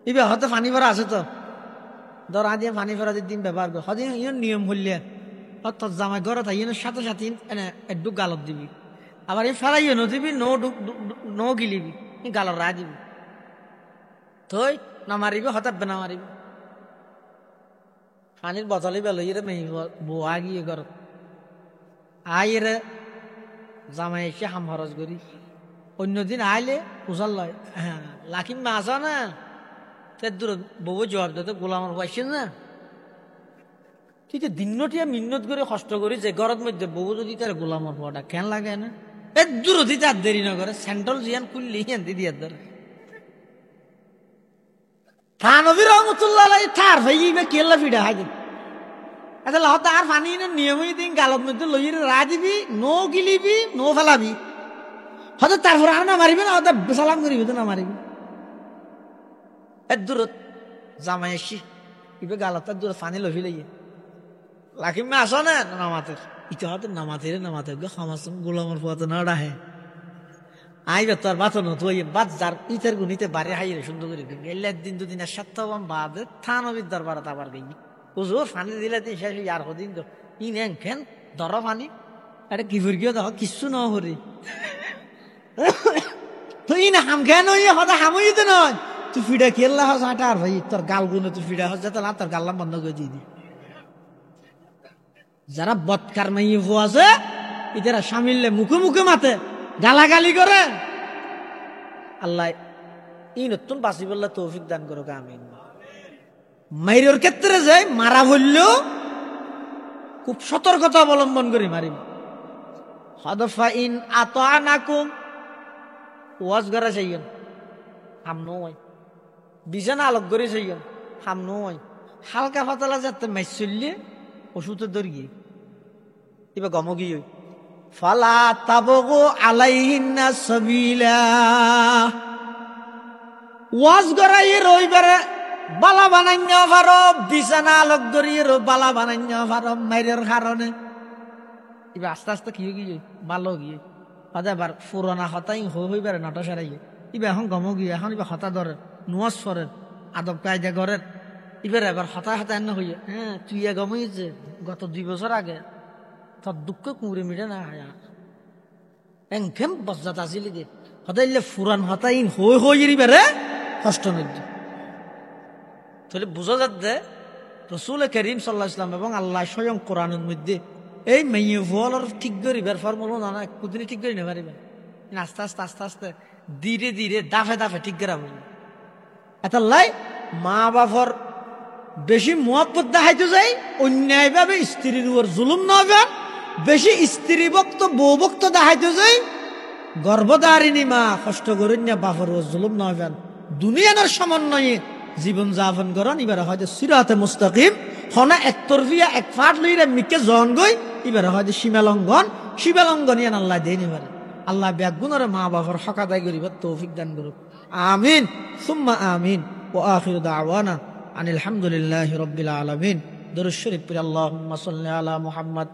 ইবে হতে পানি ভরা আছে তো ধর আদিয়ে পানি ভরা দিন ব্যবহার করে হদিন ইয়ে নিয়ম হইলে অর্থাৎ জামাই ঘরে থাকি সাথে সাথে এনে একটু গালত দিবি আবার এই ফেলাইও নদিবি নো গিলিবি গালত রা দিবি থই নামারিবি হঠাৎ না মারিবি পানির বতলে বেলইরে মেয়ে বোয়া গিয়ে ঘর আইরে জামাই এসে হাম খরচ করি অন্যদিন আইলে উজাল লয় হ্যাঁ লাখিম মা আসা না তে দূর বউ জবাব দিতে গোলামর পাইছেন না তুই তো দিনটিয়া মিন্নত করে কষ্ট করি যে ঘরের মধ্যে বউ যদি তার গোলামর হওয়াটা কেন লাগে না এ দূর দিতে আর দেরি না করে সেন্ট্রাল জিয়ান খুললি আনতে দিয়ে ধরে থানভী রাহমাতুল্লাহ থার ভাইবে কেল্লা ফিডা হাই দিন আচ্ছা লহত আর পানি নিয়মই দিন গালত মধ্যে লইয়ে রা দিবি নো গিলিবি নো ফেলাবি হয়তো তারপর আর না মারিবি না হয়তো সালাম করিবি তো না মারিবি এর দূরত জামাই এসি ইবে গালত দূর পানি লভি লইয়ে লাকিমে আসো না নামাতের ইটা হয়তো নামাতে খামাস গোলামর পথে না ডাহে আইবে তোর বাতো নো তুই বাদ যার ইতের গুনিতে বাড়ি হাইরে সুন্দর করে গেলে একদিন দুদিন আর 7 বাদে থানভীর দরবারে আবার গই হুজুর পানি দিলে দিন শেষ আর হদিন তো ইনে কেন ধর পানি আরে কি ফুরগিও দেখো কিচ্ছু ন হরি তো ইনে হাম কেন হতা হামই তো নয় তুই ফিডা খেললা হস আটা আর ভাই তোর গাল গুলো তুই ফিডা হস যাতে না তোর গাল্লাম বন্ধ করে দিয়ে দি যারা বৎকার মাইয়ে ফু আছে এরা সামিললে মুখে মুখে মাতে গালাগালি করে আল্লাহ ই নতুন বাঁচি বললে তৌফিক দান করো আমিন মাইরের ক্ষেত্রে যাই মারা বললেও খুব সতর্কতা অবলম্বন করি মারিম হদফা ইন আতানাকুম ওয়াজ করা চাইয়েন হামনো হয় বিছানা আলোক করে চাইয়েন হামনো হয় হালকা পাতলা যাতে মাইস চললে ওষুধের দর গিয়ে এবার গম গিয়ে ফালা তাবগু আলাইহিন্না সাবিলা ওয়াজ করাই রইবারে বালা বানান্য ভারো বিছানা আলোক করিয়ে বালা বানান্য ভারো মাইরের কারণে এবার আস্তে আস্তে কি গিয়ে ভালো গিয়ে এবার পুরোনা হতাই হইবারে নটা সারাই এবার এখন গম গিয়ে এখন এবার হতা ধরে নোয়াজ ফরেন আদব কায়দা ঘরের এবার হতায় হতায় এনে হইয়ে হ্যাঁ তুই গমইছে গত 2 বছর আগে তোর দুঃখ কুঁড়ে মিটে না এংখেম বজ্জাত আসিলি দে হতাইলে ফুরান হতাইন হইবারে কষ্ট নদী তাহলে বোঝা যাচ্ছে রসুল করিম সাল্লাল্লাহু আলাইহি ওয়াসাল্লাম এবং আল্লাহ স্বয়ং কোরআনের মধ্যে এই মেয়ে ভুয়ার ঠিক করিবার ফর্মুলা না একদিনই ঠিক করে নিতে পারিবেন আস্তে আস্তে আস্তে আস্তে ধীরে ধীরে দাফে দাফে ঠিক করা হইল এটা লাই মা বাপর বেশি মহব্বত দেখাইতে যাই অন্যায়ভাবে স্ত্রীর উপর জুলুম না হবেন বেশি স্ত্রী ভক্ত বউ ভক্ত দেখাইতে যাই গর্ভধারিণী মা কষ্ট করেন না বাপর উপর জুলুম না হবেন দুনিয়ার সমন্বয়ে জীবন যাপন করেন এবার হয়তো সিরাতে মুস্তাকিম হনা একতরফিয়া এক ফাট লইরা মিকে জন গই এবার হয়তো সীমালঙ্ঘন ইয়ান আল্লাহ দেন এবারে আল্লাহ ব্যাগুণরে মা বাপর হক আদায় করিবার তৌফিক দান করুক আমিন সুম্মা আমিন ওয়া আখিরু দাওয়ানা আনিল হামদুলিল্লাহি রাব্বিল আলামিন দরুদ শরীফ পড়ি আল্লাহুম্মা সাল্লি আলা মুহাম্মদ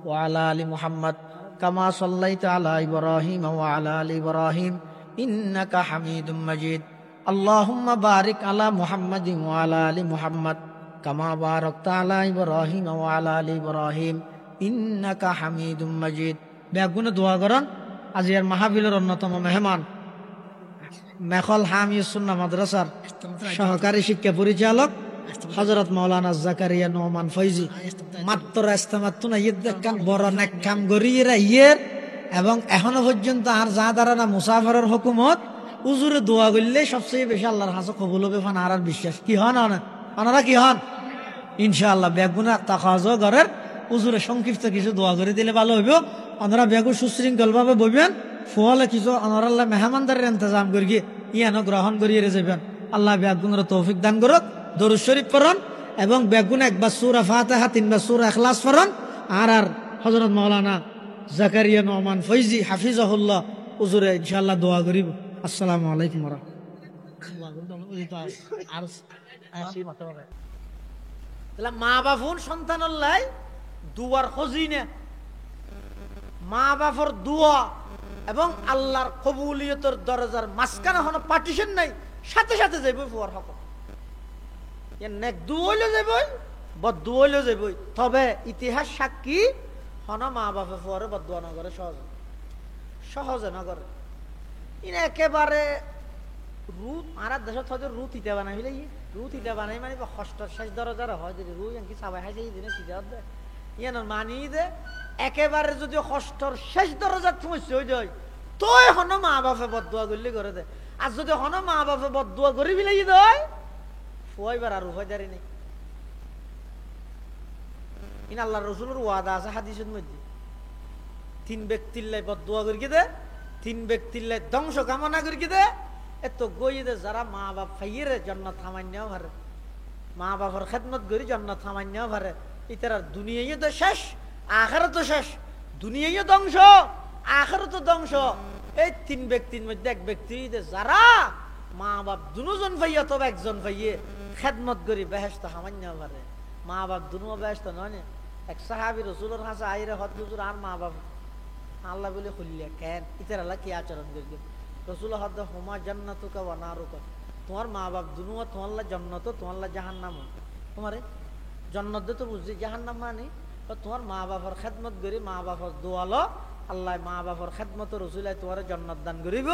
ওয়া আলা আলি মুহাম্মদ কামা সাল্লাইতা আলা ইব্রাহিম ওয়া আলা আলি ইব্রাহিম ইন্নাকা হামিদুম মাজিদ আল্লাহুম্মা বারিক আলা মুহাম্মাদিন ওয়া আলা আলি মুহাম্মদ কামা বারাকতা আলা ইব্রাহিম ওয়া আলা আলি ইব্রাহিম ইন্নাকা হামিদুম মাজিদ বেগুনে দোয়া করেন আজিয়ার মাহফিলের অন্যতম মেহমান মেখল হামিয়ুস সুন্নাহ মাদ্রাসার সহকারী শিক্ষা পরিচালক হযরত মাওলানা জাকারিয়া নোমান ফয়জি মাত্র ইস্তেমাতুনা ইদ্দাকান বড় নেক কাম গরিরা ইয়ের এবং এখনো পর্যন্ত আর যা দাঁড়ানা মুসাফিরের হুকুমত হুজুরে দোয়া করলে সবচেয়ে বেশি আল্লাহর কাছে কবুল হবে ফান আর বিশ্বাস কি হন ওনারা কি হন ইনশাআল্লাহ বেগুনা তাকাজো ঘরের হুজুরে সংক্ষিপ্ত কিছু দোয়া করে দিলে ভালো হইব ওনারা বেগু সুশৃঙ্খল ভাবে বলবেন ফলে কিছু আল্লাহ মেহমানদারের ইন্তজাম করি ইয়ানো গ্রহণ করিয়ে যাবেন আল্লাহ বেগুনের তৌফিক দান করুক দরুদ শরীফ পড়ুন এবং বেগুন একবার সূরা ফাতিহা 3 বার সূরা ইখলাস পড়ুন আর হযরত মাওলানা জাকারিয়া নোমান ফয়জি হাফিজাহুল্লাহ হুজুরে ইনশাআল্লাহ দোয়া করিব আসসালামু আলাইকুম ওয়া রাহমাতুল্লাহ মা বাপুন সন্তানল্লাই দুয়ার খজিনে মা বাপর দোয়া এবং আল্লাহর কবুলিয়তের দরজার মাঝখানে কোনো পার্টিশন নাই সাথে সাথে যাইব ফুয়ার হক নেক দুইলে যাইব বদুইলে যাইব তবে ইতিহাস সাক্ষী হন মা বাপে ফুয়ারে বদুয়া না করে সহজে না করে ইনে একেবারে রুত আর দেশত হয়তো রুত ইটা বানাই ফেলে রুত ইটা বানাই মানে ষষ্ঠর শেষ দরজার হয় যদি রুই এনকি চাবাই খাইছে এই দিনে সিজা দে ইয়ানোর মানি দে একেবারে যদি ষষ্ঠর শেষ দরজার সমস্যা হয়ে যায় তোই হন মা বাপে বদুয়া করলে করে দে আর যদি হন মা বাপে বদুয়া করি ফেলাই দেয় ফুয়াইবার আর উভয়দারি নেই ইন আল্লাহ রসুলের ওয়াদা আছে হাদিসের মধ্যে 3 ব্যক্তির লাই বদুয়া করি দে 3 ব্যক্তির লাই ধ্বংস কামনা করি দে এত গই দে যারা মা বাপ ফাইয়ের জান্নাত থামাইনাও পারে মা বাবার খেদমত করি জান্নাত থামাইনাও পারে ইতার দুনিয়ায় তো শেষ আখিরাত তো শেষ দুনিয়ায় ধ্বংস আখিরাত তো ধ্বংস এই 3 ব্যক্তির মধ্যে এক ব্যক্তি যারা মা বাপ দুজন ভাইয়া তবে একজন ভাইয়ে খেদমত করি বেহেশত থামাইনাও পারে মা বাপ দুনো বেহেশত নয় এক সাহাবী রাসূলের কাছে আইরে হদ হুজুর আর মা বাপ আল্লাহ বলে খুললিয়া কেন ইতার আল্লাহ কি আচরণ করি রাসূল হদ হুমা জান্নাতুকা ওয়া নারুকা তোমার মা বাপ দুনো তোমার জান্নাত তোমার জাহান্নাম তোমারে জান্নাত তো বুঝছি জাহান্নাম মানে তোমার মা বাবার খেদমত করি, মা বাবার দোয়ালো, আল্লাহ মা বাবার খেদমত রসুলাই তোমার জান্নাত দান করিব।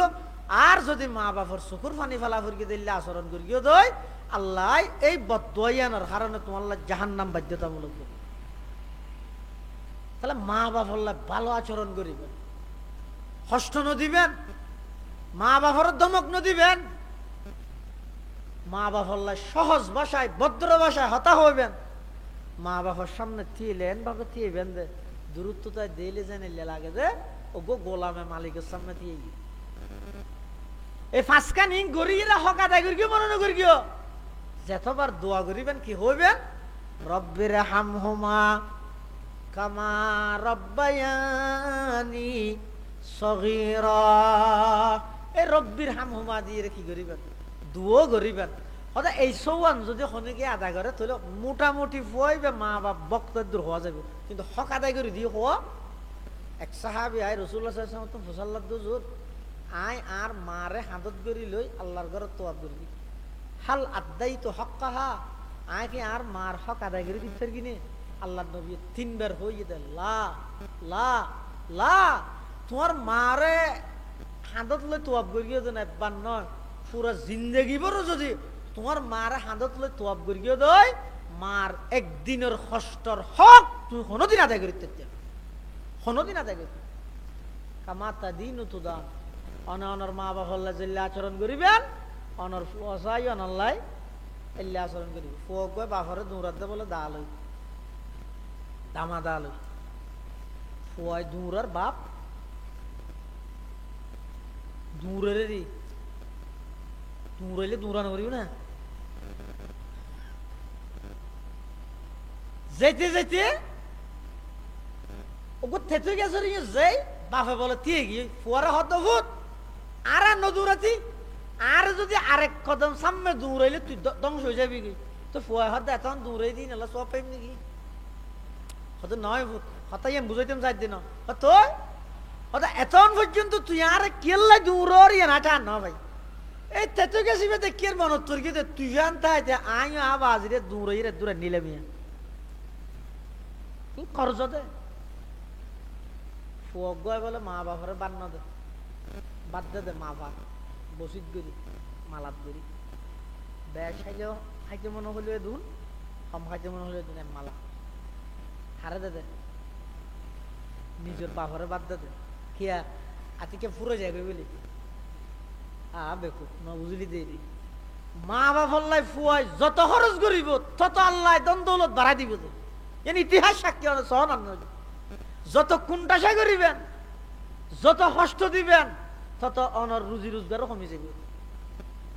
আর যদি মা বাবার চকুর পানি ফেলা ফুরকি দিলে আচরণ করিও দই, আল্লাহ এই বদয়ানোর কারণে তোমার জাহান্নাম বাধ্যতামূলক। তাহলে মা বাবার ভালো আচরণ করিবেন, কষ্ট ন দিবেন, মা বাবার ধমক ন দিবেন, মা বাবার সহজ ভাষায় ভদ্র ভাষায় হতা হইবেন। মা বাবার সামনে থিলেন ভাবে থিয়েবেন দে দূরত্বতায় দিলে জেনে লাগে যে ও গো গোলামে মালিকের সামনে থিয়ে এই ফাঁসকানি গরিয়েরা হক আদায় করি মনে করি গিয়ে যতবার দোয়া করিবেন কি হইবেন, রব্বির হামহুমা কামা রব্বায়ানি সগীরা। এই রব্বির হামহুমা দিয়ে কি করিবেন, দুও করিবেন। অর্থাৎ এই সৌয়ান যদি শনিকে আদায় করে তাহলে মোটামুটি ফুয়াইবে মা বাপ বক্তব্য দূর হওয়া যাবে। কিন্তু হক আদায় করে দিয়ে হওয়া এক সাহাবি আয় রসুল্লাহ ফসাল্লাহ দুজুর আয় আর মারে হাতত করি লই আল্লাহর ঘরে তোয়াব করি দি হাল আদাই তো হক কাহা আয় কি আর মার হক আদায় করে দিতে কিনে আল্লাহ নবী তিনবার হয়ে দে লা লা লা তোমার মারে হাতত লই তোয়াব করিও দেন একবার নয়, পুরা জিন্দগি বড় যদি তোমার মারে হাতত লই তোয়াব করিও দেয়, মার একদিনের কষ্টর হক তুমি কোনোদিন আদায় করিতে কোনোদিন আদায় করতে কামাতা দিন উতুদান। অনর মা বাবা জেল্লা আচরণ করিবেন, অনর ফুয়াশাই অনল্লাই এল্লা আচরণ করিবে। ফুয়ক গয় বাপরে দৌড়াতে বলে দা লই দামা দা লই ফুয়াই দৌড়ার বাপ দৌড়েরই দৌড়াইলে দৌড়ানো করিব না। যেতে যেতে ওগো থেতে গেছে যাই বাপে বলে দিয়ে গিয়ে ফুয়ারা হত ভূত আর নদৌড়াতি আর যদি আরেক কদম সামনে দৌড়াইলে তুই ধ্বংস হয়ে যাবি কি, তো ফুয়া হত এখন দৌড়াই দিই নাহলে সব পাইম নাকি হয়তো নয় ভূত হতাই আমি বুঝাইতাম চাই দিন তো হয়তো এখন পর্যন্ত তুই আর কেল্লাই দৌড়র ইয়ে না টান না ভাই এই থেতে গেছি দেখি আর মনত তোর গিয়ে তুই জানতাই আই আবাজ রে দৌড়াই রে দূরে নিলে মিয়া খরচ দে ফুয়ক গয় বলে মা বাপরে বান্ন দে বাদ দে মা বাপ বসিত গরি মালাত গরি ব্যাগ খাইলেও খাইতে মনে হলে দুন কম খাইতে মনে হলে দুন মালা হারে দে নিজের বাপরে বাদ দে কিয়া আতিকে ফুরে যাবে বলি বেকুব ন বুঝলি দেরি মা বাপল্লাই ফুয়াই যত খরচ করিব তত আল্লাহ দন দৌলত বাড়াই দিব তো এন ইতিহাস সাক্ষী সহন যত কুণ্ঠাসা করিবেন যত কষ্ট দিবেন তত অনর রুজি রোজগারও কমে যাবে।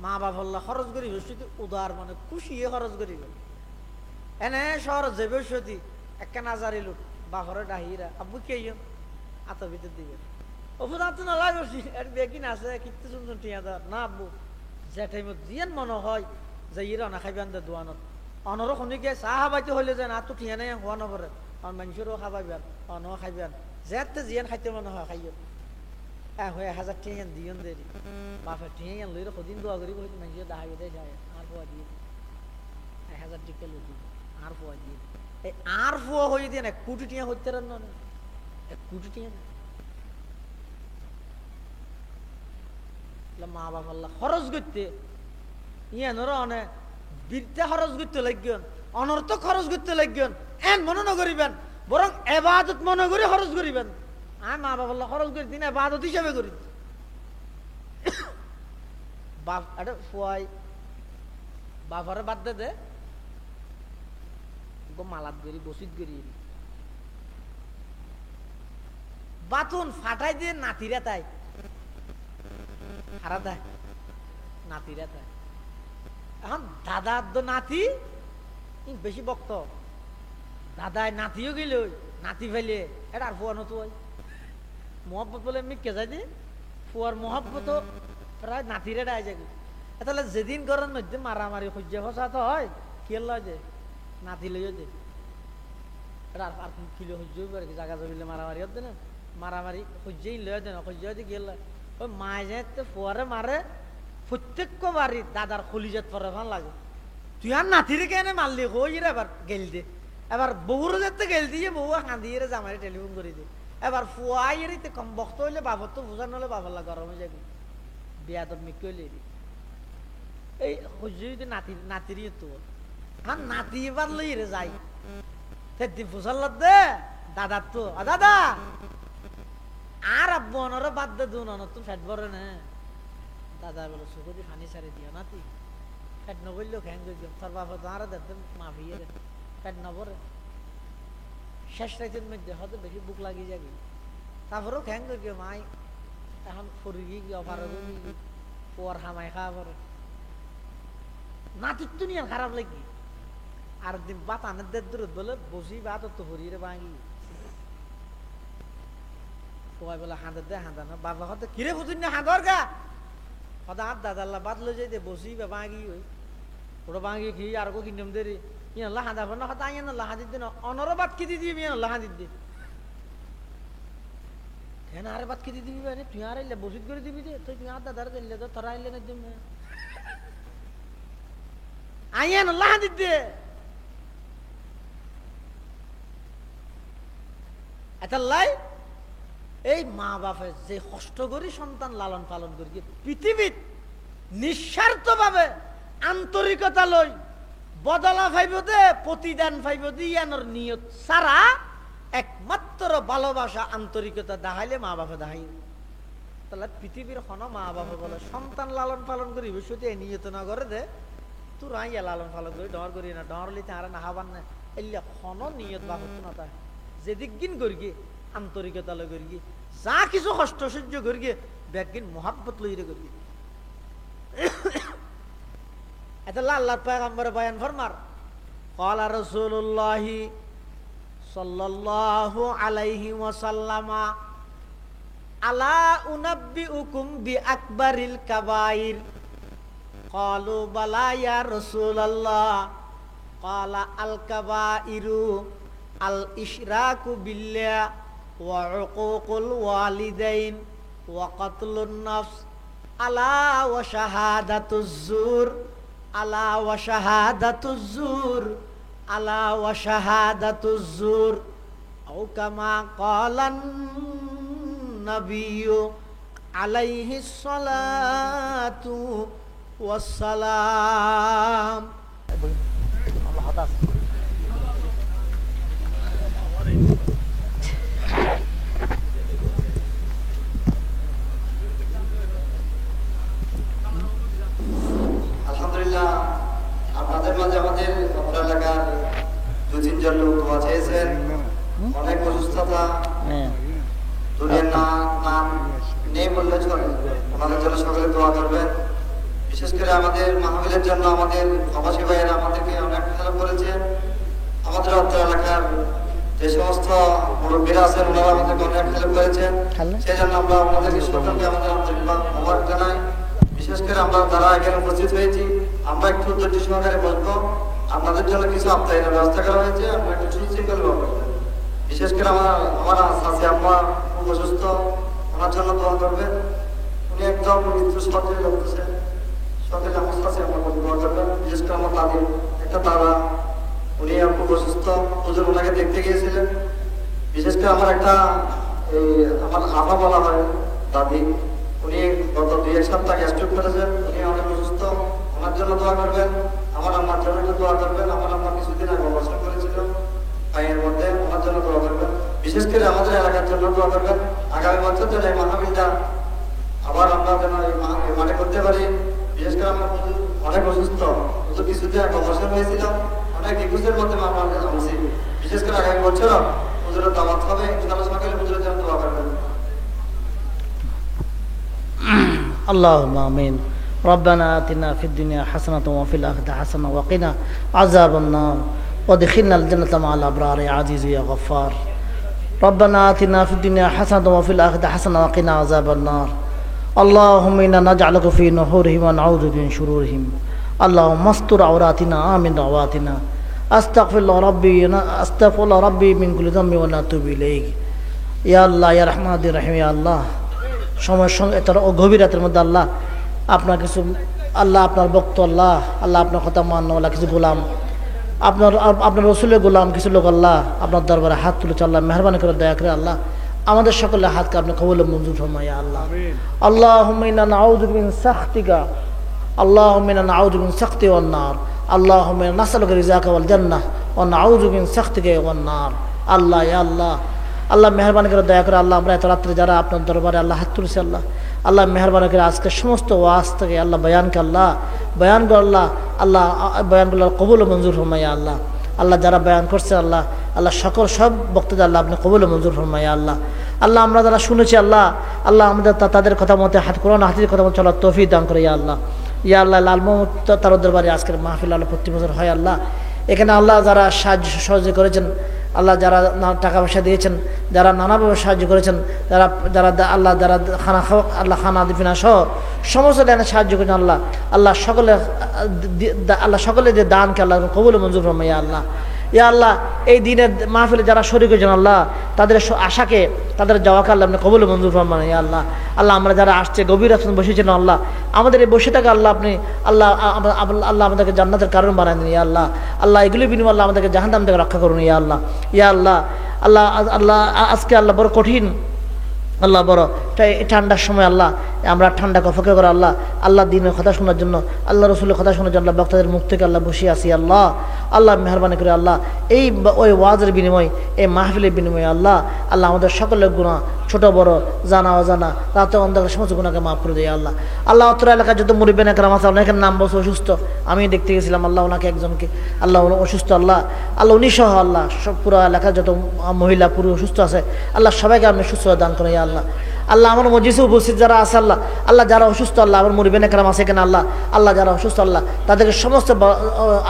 মা বাবা খরচ করিব শুধু উদার মানে খুশি খরচ করিবেন। এনে শহর যাবে সতী একটা নাজারি লোক বাপরে ডাহিরা আব্বু কে আত ভিতর দিবেন ওপর আত না লাগছি আর বেকিন আছে কিত্তে সুন্দর টিয়া দেওয়ার না আব্বু যে টাইমত জিয়ান মনে হয় যে ইরা না খাইবেন দে দোয়ানত অনরও শনিকে চাহ খাবাইতে হলে যে না তো টিয়া নাই হওয়া নপরে কারণ মানুষেরও খাবাইবেন অনও খাইবেন যেতে জিয়ান খাইতে মনে হয় খাইও হয়ে 1000 টিয়া দিয়ন দেরি বাপে টিয়া লইলে সদিন দোয়া করি মানুষের দাহাই দেয় যায় আর পোয়া দিয়ে 1000 টিকা লুটি আর পোয়া দিয়ে এই আর পোয়া হয়ে দিয়ে 1 কোটি টিয়া হইতে রান না 1 কোটি টিয়া মা বাবা খরচ করতে ইয়ানোর অনে বিদ্যা খরচ করতে লাগবেন অনর্থ খরচ করতে লাগবেন এন মনে না করিবেন বরং এবাদত মনে করে খরচ করিবেন। আমি মা বাবা খরচ করি দিন এবাদত হিসাবে করি বাপ এটা ফুয়াই বাপারে বাদ দে মালাত করি বসিত করি বাথুন ফাটাই দিয়ে নাতিরা তাই হারা দেয় নাতিরা তাই এখন দাদার তো নাতি বেশি বক্ত দাদায় নাতিও গেল নাতি ফেলে এটা আর ফুয়ানো তো মহব্বত বলে এমনি কে যাই দি ফুয়ার মহব্বত প্রায় নাতিরে ডাই যাবে। তাহলে যেদিন ঘরের মধ্যে মারামারি সহ্য ফসা তো হয় কেল লয় যে নাতি লইও যে এটা আর কিলো সহ্য পারে জায়গা জমিলে মারামারি হতে না মারামারি সহ্যই লয় দেন সহ্য হতে গেল ওই মায় যে ফুয়ারে মারে প্রত্যেক বাড়ি দাদার খলিজাত পরে ভাল লাগে তুই আর নাতিরে কেন মারলি হই রে এবার গেল দে এবার বউর যেতে গেল দিয়ে বউ কাঁদিয়ে জামাই টেলিফোন করে দিয়ে এবার ফুয়াই এরিতে কম বক্ত হইলে বাবর তো বোঝানো হলে বাবার গরম হয়ে যাবি বিয়া তো মিক হইলে এই হইতে নাতির তো হ্যাঁ নাতি এবার লই রে যাই ফের ফুসাল দে দাদার তো দাদা আর আব্বু অনরা বাদ দে দুন অনর তো ফ্যাট ভরে না দাদা বলে সুখদি পানি ছাড়ে দিও নাতি ফ্যাট নগরলেও খ্যাং করে দিও তোর বাবা তো আর দেখতে মাফিয়ে রে ফ্যাট নভরে শেষ রাইতের মধ্যে হয়তো বেশি বুক লাগিয়ে যাবে তারপরেও খ্যাং করে দিও মাই এখন ফরি গিয়ে অপার ওর হামাই খাওয়া পরে নাতির তো নিয়ে খারাপ লাগি আর দিন বাত আনের দের দূরত বলে বসি বাত তো হরিয়ে ভাঙি সবাই বলে হাঁদার দে হাঁদা না বাবা হতে কিরে বুঝুন না হাঁদর গা হতে হাত দাদাল্লা বাত লো যাই দে বসি বা ভাঙি ওই ওটা ভাঙি কি আর কো কিনম দে রে ইয়াল্লা হাঁদা না হতে আইন না হাঁদির দিন অনর বাত কি দিবি আমি আল্লাহ হাঁদির দে কেন আরে বাত কি দিবি মানে তুই আর এলে বসিত করে দিবি দে তুই আর দাদার দিলে তো তোরা আইলে না দিম আইন আল্লাহ হাঁদির দে এতাল্লাই এই মা বাপের যে কষ্ট করি সন্তান লালন পালন করি পৃথিবীত নিঃস্বার্থ ভাবে আন্তরিকতা লই বদলা ফাইব দে প্রতিদান ফাইব দিয়ানোর নিয়ত সারা একমাত্র ভালোবাসা আন্তরিকতা দেখাইলে মা বাপে দেখাই তাহলে পৃথিবীর হন মা বাপে বলে সন্তান লালন পালন করি বিষয়টি নিয়ত না করে দে তোর আইয়া লালন পালন করি ডর করি না ডর লিতে আর না হাবান না এলিয়া হন নিয়ত বাপত না তাই যেদিক দিন করি আন্তরিকতা লই করি যা কিছু কষ্ট সহ্য করি ব্যাগিন মহাব্বত লইরে করি এটা আল্লাহর পয়গম্বর বয়ান ফরমার ক্বালা রাসূলুল্লাহ সাল্লাল্লাহু আলাইহি ওয়াসাল্লাম আলা উনাব্বিউকুম বিআকবারিল কাবাইর ক্বালু বালা ইয়া রাসূলুল্লাহ ক্বালা আল কাবাইরু আল ইশরাকু বিল্লাহ ওয়া উকুকুল ওয়ালিদাইন ওয়া কাতলুন নাফস আলা ওয়া শাহাদাতুজ জুর আলা ওয়া শাহাদাতুজ জুর আলা ওয়া শাহাদাতুজ জুর আও কামা ক্বালান নাবিয়্যু আলাইহিস সালাতু ওয়াস সালাম আল্লাহ হাদাস আপনাদের মাঝে আমাদের আপনার এলাকার 2-3 লোক দোয়া চেয়েছেন অনেক অসুস্থতা দুনিয়ার নাম নেই বললে চলে আমাদের জন্য সকলে দোয়া করবেন বিশেষ করে আমাদের মাহফিলের জন্য আমাদের প্রবাসী ভাইয়েরা আমাদেরকে অনেক হেল্প করেছেন আমাদের অত্র এলাকার যে সমস্ত মুরব্বীরা আছেন ওনারা আমাদেরকে অনেক হেল্প করেছেন সেই জন্য আমরা আমাদেরকে সকলকে আমাদের আন্তরিক মোবারক জানাই বিশেষ করে আমরা যারা এখানে উপস্থিত হয়েছি আমরা একটু ধৈর্য সহকারে বলবো আপনাদের জন্য কিছু আপ্যায়নের ব্যবস্থা করা হয়েছে আমরা একটু সুশৃঙ্খল করবো বিশেষ করে আমার চাচি আম্মা খুব অসুস্থ ওনার জন্য দোয়া করবেন উনি একদম মৃত্যু সহজে লাগতেছেন সকলে আমার চাচি আম্মার প্রতি দোয়া করবেন বিশেষ করে আমার দাদি একটা দাদা উনি খুব অসুস্থ হুজুর ওনাকে দেখতে গিয়েছিলেন বিশেষ করে আমার একটা আমার আফা বলা হয় দাদি উনি গত 2-1 সপ্তাহ গ্যাস্ট্রিক করেছেন উনি অনেক অসুস্থ ওনার জন্য দোয়া করবেন আমার আম্মার জন্য একটু দোয়া করবেন আমার আম্মা কিছুদিন আগে অপারেশন করেছিল পায়ের মধ্যে ওনার জন্য দোয়া করবেন বিশেষ করে আমাদের এলাকার জন্য দোয়া করবেন আগামী বছর যেন এই মাহফিলটা আবার আমরা যেন এই মাঠে করতে পারি বিশেষ করে আমার অনেক অসুস্থ শুধু কিছুদিন আগে অপারেশন হয়েছিল অনেক রিকোয়েস্টের মধ্যে আমরা আনছি বিশেষ করে আগামী বছর হুজুরের দাওয়াত হবে ইনশাআল্লাহ সকালে হুজুরের জন্য দোয়া করবেন اللهم آمين ربنا آتنا في الدنيا حسنة وفي الآخرة حسنة وقنا عذاب النار وادخلنا الجنة مع الأبرار يا عزيز يا غفار ربنا آتنا في الدنيا حسنة وفي الآخرة حسنة وقنا عذاب النار اللهم إنا نجعلك في نحورهم ونعوذ بك من شرورهم اللهم استر عوراتنا آمن رواتنا أستغفر الله ربي من كل ذنب ونتوب إليك يا الله يا رحمن الرحيم يا الله সময়ের সঙ্গে এত গভীর রাতের মধ্যে আল্লাহ আপনার কিছু আল্লাহ আপনার ভক্ত আল্লাহ আল্লাহ আপনার কথা মান্য আল্লাহ কিছু গোলাম আপনার রসুলের গোলাম কিছু লোক আল্লাহ আপনার দরবারে হাত তুলেছে আল্লাহ, মেহরবানি করে দয়া করে আল্লাহ আমাদের সকলের হাতকে আপনি কবুল মঞ্জুর ফরমাইয়া আল্লাহ। আল্লাহুম্মা ইন্না নাউযু মিন সাখতিকা, আল্লাহুম্মা ইন্না নাউযু মিন সাখতি ওয়ান নার, আল্লাহুম্মা ইন্না নাসআলুকা রিযাকা ওয়াল জান্নাহ ওয়া নাউযু মিন সাখতিকা ওয়ান নার। আল্লাহ ইয়া আল্লাহ, আল্লাহ মেহরবানি করে দয়া করে আল্লাহ আমরা এত রাত্রে যারা আপনার দরবারে আল্লাহ হাত তুলেছে আল্লাহ, আল্লাহ মেহরবানি করে আজকে সমস্ত ওয়াজ থেকে আল্লাহ বয়ানকে আল্লাহ বয়ানগুলো আল্লাহ বয়ানগুলো কবুল মঞ্জুর ফরমাইয়া আল্লাহ। আল্লাহ যারা বয়ান করছে আল্লাহ, আল্লাহ সকল সব বক্তব্য আল্লাহ আপনি কবুল মঞ্জুর ফরমাইয়া আল্লাহ। আল্লাহ আমরা যারা শুনেছি আল্লাহ, আল্লাহ আমাদের তাদের কথা মতে কোরআন হাদিসের কথা মতে চলার তৌফিক দান করে ইয়া আল্লাহ। ইয়া আল্লাহ লাল মোহাম্মদ তার দরবারে আজকের মাহফিল আল্লাহ প্রতি বছর হয় আল্লাহ। এখানে আল্লাহ যারা সাহায্য সহযোগী করেছেন আল্লাহ, যারা টাকা পয়সা দিয়েছেন, যারা নানাভাবে সাহায্য করেছেন, যারা যারা আল্লাহ যারা খানা খাওয়া আল্লাহ খানা দিফিনা সহ সমস্ত লাইনে সাহায্য করেছেন আল্লাহ, আল্লাহ সকলে যে দানকে আল্লাহ কবুল মঞ্জুর ফরমাইয়া আল্লাহ। ইয়া আল্লাহ এই দিনের মাহফিলে যারা শরীক হয়েছেন আল্লাহ, তাদের আশাকে তাদের যাওয়াকে আল্লাহ আপনি কবুল মঞ্জুর ফরমান ইয়া আল্লাহ। আল্লাহ আমরা যারা আসছে গভীর আসন বসেছিলেন আল্লাহ, আমাদের এই বসে থাকা আল্লাহ আপনি আল্লাহ আল্লাহ আমাদেরকে জান্নাতের কারণ বানায় দিন ইয়া আল্লাহ। আল্লাহ এগুলি বিনিময়ে আল্লাহ আমাদেরকে জাহান্নাম থেকে রক্ষা করুন ইয়া আল্লাহ। ইয়া আল্লাহ আল্লাহ আল্লাহ আজকে আল্লাহ বড় কঠিন আল্লাহ, বড় ঠান্ডার সময় আল্লাহ আমরা ঠান্ডাকে অপেক্ষা করে আল্লাহ, আল্লাহ দিনের কথা শোনার জন্য, আল্লাহ রসুলের কথা শোনার জন্য আল্লাহ বক্তাদের মুখ থেকে আল্লাহ বসে আসি আল্লাহ। আল্লাহ মেহরবানি করে আল্লাহ এই ওই ওয়াজের বিনিময়, এই মাহফিলের বিনিময়ে আল্লাহ আল্লাহ আমাদের সকলের গুনাহ ছোট বড় জানা অজানা রাতে অন্ধকার সমস্ত গুণাকে মাফ করে দেয় আল্লাহ। আল্লাহ অত্র এলাকায় যত মুরিবেন একরাম আছে অনেকের নাম বলছে অসুস্থ, আমি দেখতে গেছিলাম আল্লাহ ওনাকে একজনকে আল্লাহ অসুস্থ আল্লাহ, আল্লাহ উনি সহ আল্লাহ সব পুরো এলাকার যত মহিলা পুরুষ অসুস্থ আছে আল্লাহ সবাইকে আপনি সুস্থ দান করে আল্লাহ। আল্লাহ আমার মজলিসে উপস্থিত যারা আছে আল্লাহ, আল্লাহ যারা অসুস্থ আল্লাহ আমার মুরিবেন একরাম আছে এখানে আল্লাহ, আল্লাহ যারা অসুস্থ আল্লাহ তাদেরকে সমস্ত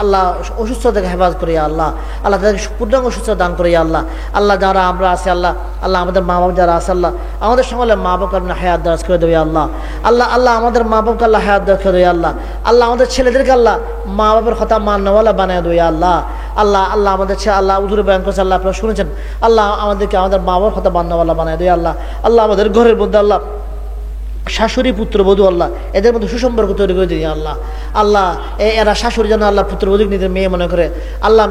আল্লাহ অসুস্থ থেকে হেফাজত করিয়া আল্লাহ, আল্লাহ তাদেরকে পূর্ণাঙ্গ সুস্থ দান করিয়া আল্লাহ। আল্লাহ যারা আমরা আছে আল্লাহ, আল্লাহ আমাদের মা বাবা যারা আছে আল্লাহ, আমাদের সকলে মা বাবাকে আপনি হায়াত দারাজ করে দেবে আল্লাহ। আল্লাহ আল্লাহ আমাদের মা বাবাকে আল্লাহ হায়াত দারাজ করে দেবে আল্লাহ। আল্লাহ আমাদের ছেলেদেরকে আল্লাহ মা বাবার কথা মাননেওয়ালা বানিয়ে দেবে আল্লাহ। আল্লাহ আল্লাহ আমাদের আল্লাহ উজুরে বয়ান করছে আল্লাহ আপনারা শুনেছেন, আল্লাহ আমাদেরকে আমাদের মা বাবার কথা মাননেওয়ালা বানিয়ে দেবে আল্লাহ। আল্লাহ আমাদের ঘরের মধ্যে আল্লাহ শাশুড়ি পুত্রবধূ আল্লাহ এদের মধ্যে সুসম্পর্ক তৈরি করে দিই আল্লাহ। আল্লাহ এরা শাশুড়ি যেন আল্লাহ পুত্রবধূকে নিজের মেয়ে মনে করে আল্লাহ,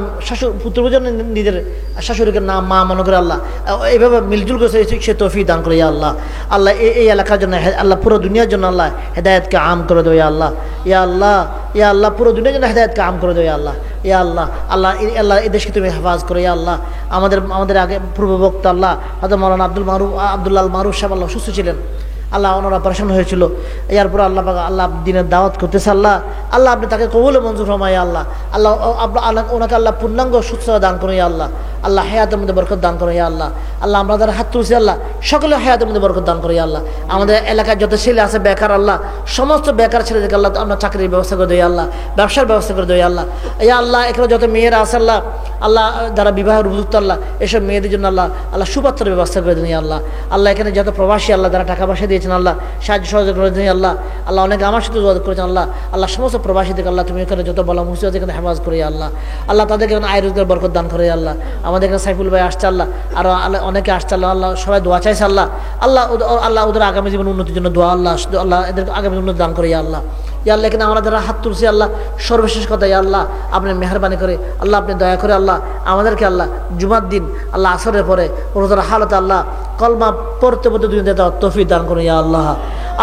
পুত্রবধূ যেন নিজের শাশুড়িকে নাম মা মনে করে আল্লাহ, এইভাবে মিলজুল করে সে তৌফিক দান করে আল্লাহ। আল্লাহ এই এলাকার জন্য আল্লাহ পুরো দুনিয়ার জন্য আল্লাহ হেদায়েতকে আম করে দেয় আল্লাহ। ইয়া আল্লাহ ইয়া আল্লাহ পুরো দুনিয়ার জন্য হেদায়েতকে আম করে দেয় আল্লাহ। ইয়া আল্লাহ আল্লাহ আল্লাহ এই দেশকে তুমি হেফাজ করে ইয়া আল্লাহ। আমাদের আগে পূর্ববক্তা আল্লাহ হযরত মাওলানা আব্দুল্লাহ মারুফ সাহেব আল্লাহ সুস্থ ছিলেন আল্লাহ, ওনারা অপারেশন হয়েছিল, এরপর আল্লাহ আল্লাহ দিনের দাওয়াত করতেছে আল্লাহ, আল্লাহ আপনি তাকে কবুল মঞ্জুর ফরমাই আল্লাহ। আল্লাহ আল্লাহ ওনাকে আল্লাহ পূর্ণাঙ্গ সুস্থতা দান করুন আল্লাহ। আল্লাহ হায়াতের মধ্যে বরকত দান করুন আল্লাহ। আল্লাহ আমরা যারা হাত তুলছি আল্লাহ সকলে হায়াতের মধ্যে বরকত দান করি আল্লাহ। আমাদের এলাকায় যত ছেলে আছে বেকার আল্লাহ, সমস্ত বেকার ছেলেদেরকে আল্লাহ আমরা চাকরির ব্যবস্থা করে দেয় আল্লাহ, ব্যবসার ব্যবস্থা করে দেয় আল্লাহ। ইয়া আল্লাহ এখানে যত মেয়েরা আছে আল্লাহ, আল্লাহ যারা বিবাহের উপযুক্ত আল্লাহ এসব মেয়েদের জন্য আল্লাহ আল্লাহ সুপাত্রের ব্যবস্থা করে দিন আল্লাহ। আল্লাহ এখানে যত প্রবাসী আল্লাহ যারা টাকা পয়সা দিয়েছেন আল্লাহ সাহায্য সহযোগ করে দিন আল্লাহ। আল্লাহ অনেকে আমার সাথে যোগাযোগ করেছেন আল্লাহ, আল্লাহ সমস্ত প্রবাসীদেরকে আল্লাহ তুমি এখানে যত বলা মুসিবত এখানে হেফাজ করে আল্লাহ। আল্লাহ তাদেরকে আয় রোজগার বরকত দান করে আল্লাহ। আমাদের এখানে সাইফুল ভাই আসছে আল্লাহ, আরো আল্লাহ অনেকে আসছে আল্লাহ, আল্লাহ সবাই দোয়া চাইছে আল্লাহ। আল্লাহ আল্লাহ ওদের আগামী জীবন উন্নতির জন্য দোয়া আল্লাহ, আল্লাহ এদেরকে আগামী উন্নতি দান করে আল্লাহ। ইয়া আল্লাহ এখানে আমরা যারা হাত তুলছি আল্লাহ সর্বশেষ কথা ইয়া আল্লাহ আপনি মেহরবানি করে আল্লাহ আপনি দয়া করে আল্লাহ আমাদেরকে আল্লাহ জুমার দিন আল্লাহ আসরের পরে রোজার হালতে আল্লাহ কলমা পড়তে পড়তে দুনিয়াতে দেওয়ার তৌফিক দান করুন ইয়া আল্লাহ।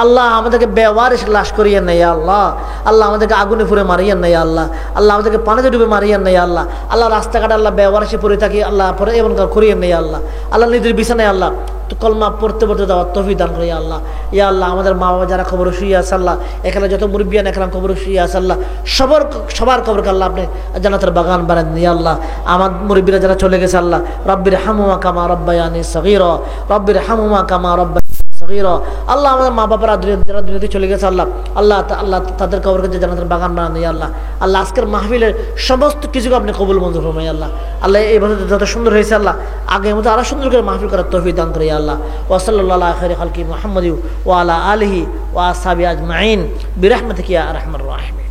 আল্লাহ আমাদেরকে বেওয়ারিশ লাশ করিয়েন না ইয়া আল্লাহ। আল্লাহ আমাদেরকে আগুনে পুড়ে মারিয়েন না ইয়া আল্লাহ। আল্লাহ আমাদেরকে পানিতে ডুবে মারিয়েন না ইয়া আল্লাহ। আল্লাহ রাস্তাঘাটে আল্লাহ বেওয়ারিশে পড়ে থাকি আল্লাহ পরে এমন করিয়েন না ইয়া আল্লাহ। আল্লাহ নিজের বিছানায় আল্লাহ কলমা পড়তে পড়তে দেওয়ার তৌফিক দান করে ইয়া আল্লাহ। ইয়া আল্লাহ আমাদের মা বাবা যারা কবরে শুয়ে আছে আল্লাহ, এখানে যত মুরব্বিয়ান একরাম কবরে শুয়ে আছে আল্লাহ সবার কবরকে আল্লাহ আপনি জান্নাতের বাগান বানান ইয়া আল্লাহ। আমার মুরব্বিরা যারা চলে গেছে আল্লাহ রব্বির হামহুমা কামা রব্বায়ানি সগীরা, রব্বির হামহুমা কামা রব্বায়ানি সগীরা। আল্লাহ আমাদের মা বাবারা যারা দুনিয়াতে চলে গেছে আল্লাহ, আল্লাহ আল্লাহ তাদের কবরকে যে জান্নাতের বাগান বানান ইয়া আল্লাহ। আল্লাহ আজকের মাহফিলের সমস্ত কিছুকে আপনি কবুল মঞ্জুর ফরমাই আল্লাহ। আল্লাহ এই বছর যত সুন্দর হয়েছে আল্লাহ আগের মতো আরো সুন্দর করে মাহফিল করার তৌফিক দান করে ইয়া আল্লাহ। ওয়া সাল্লাল্লাহু আলা খায়রি খালকি মুহাম্মাদি ওয়া আলা আলিহি ওয়া আসহাবিহি আজমাইন বিরহমাতিকা ইয়া আরহামার রাহিমিন।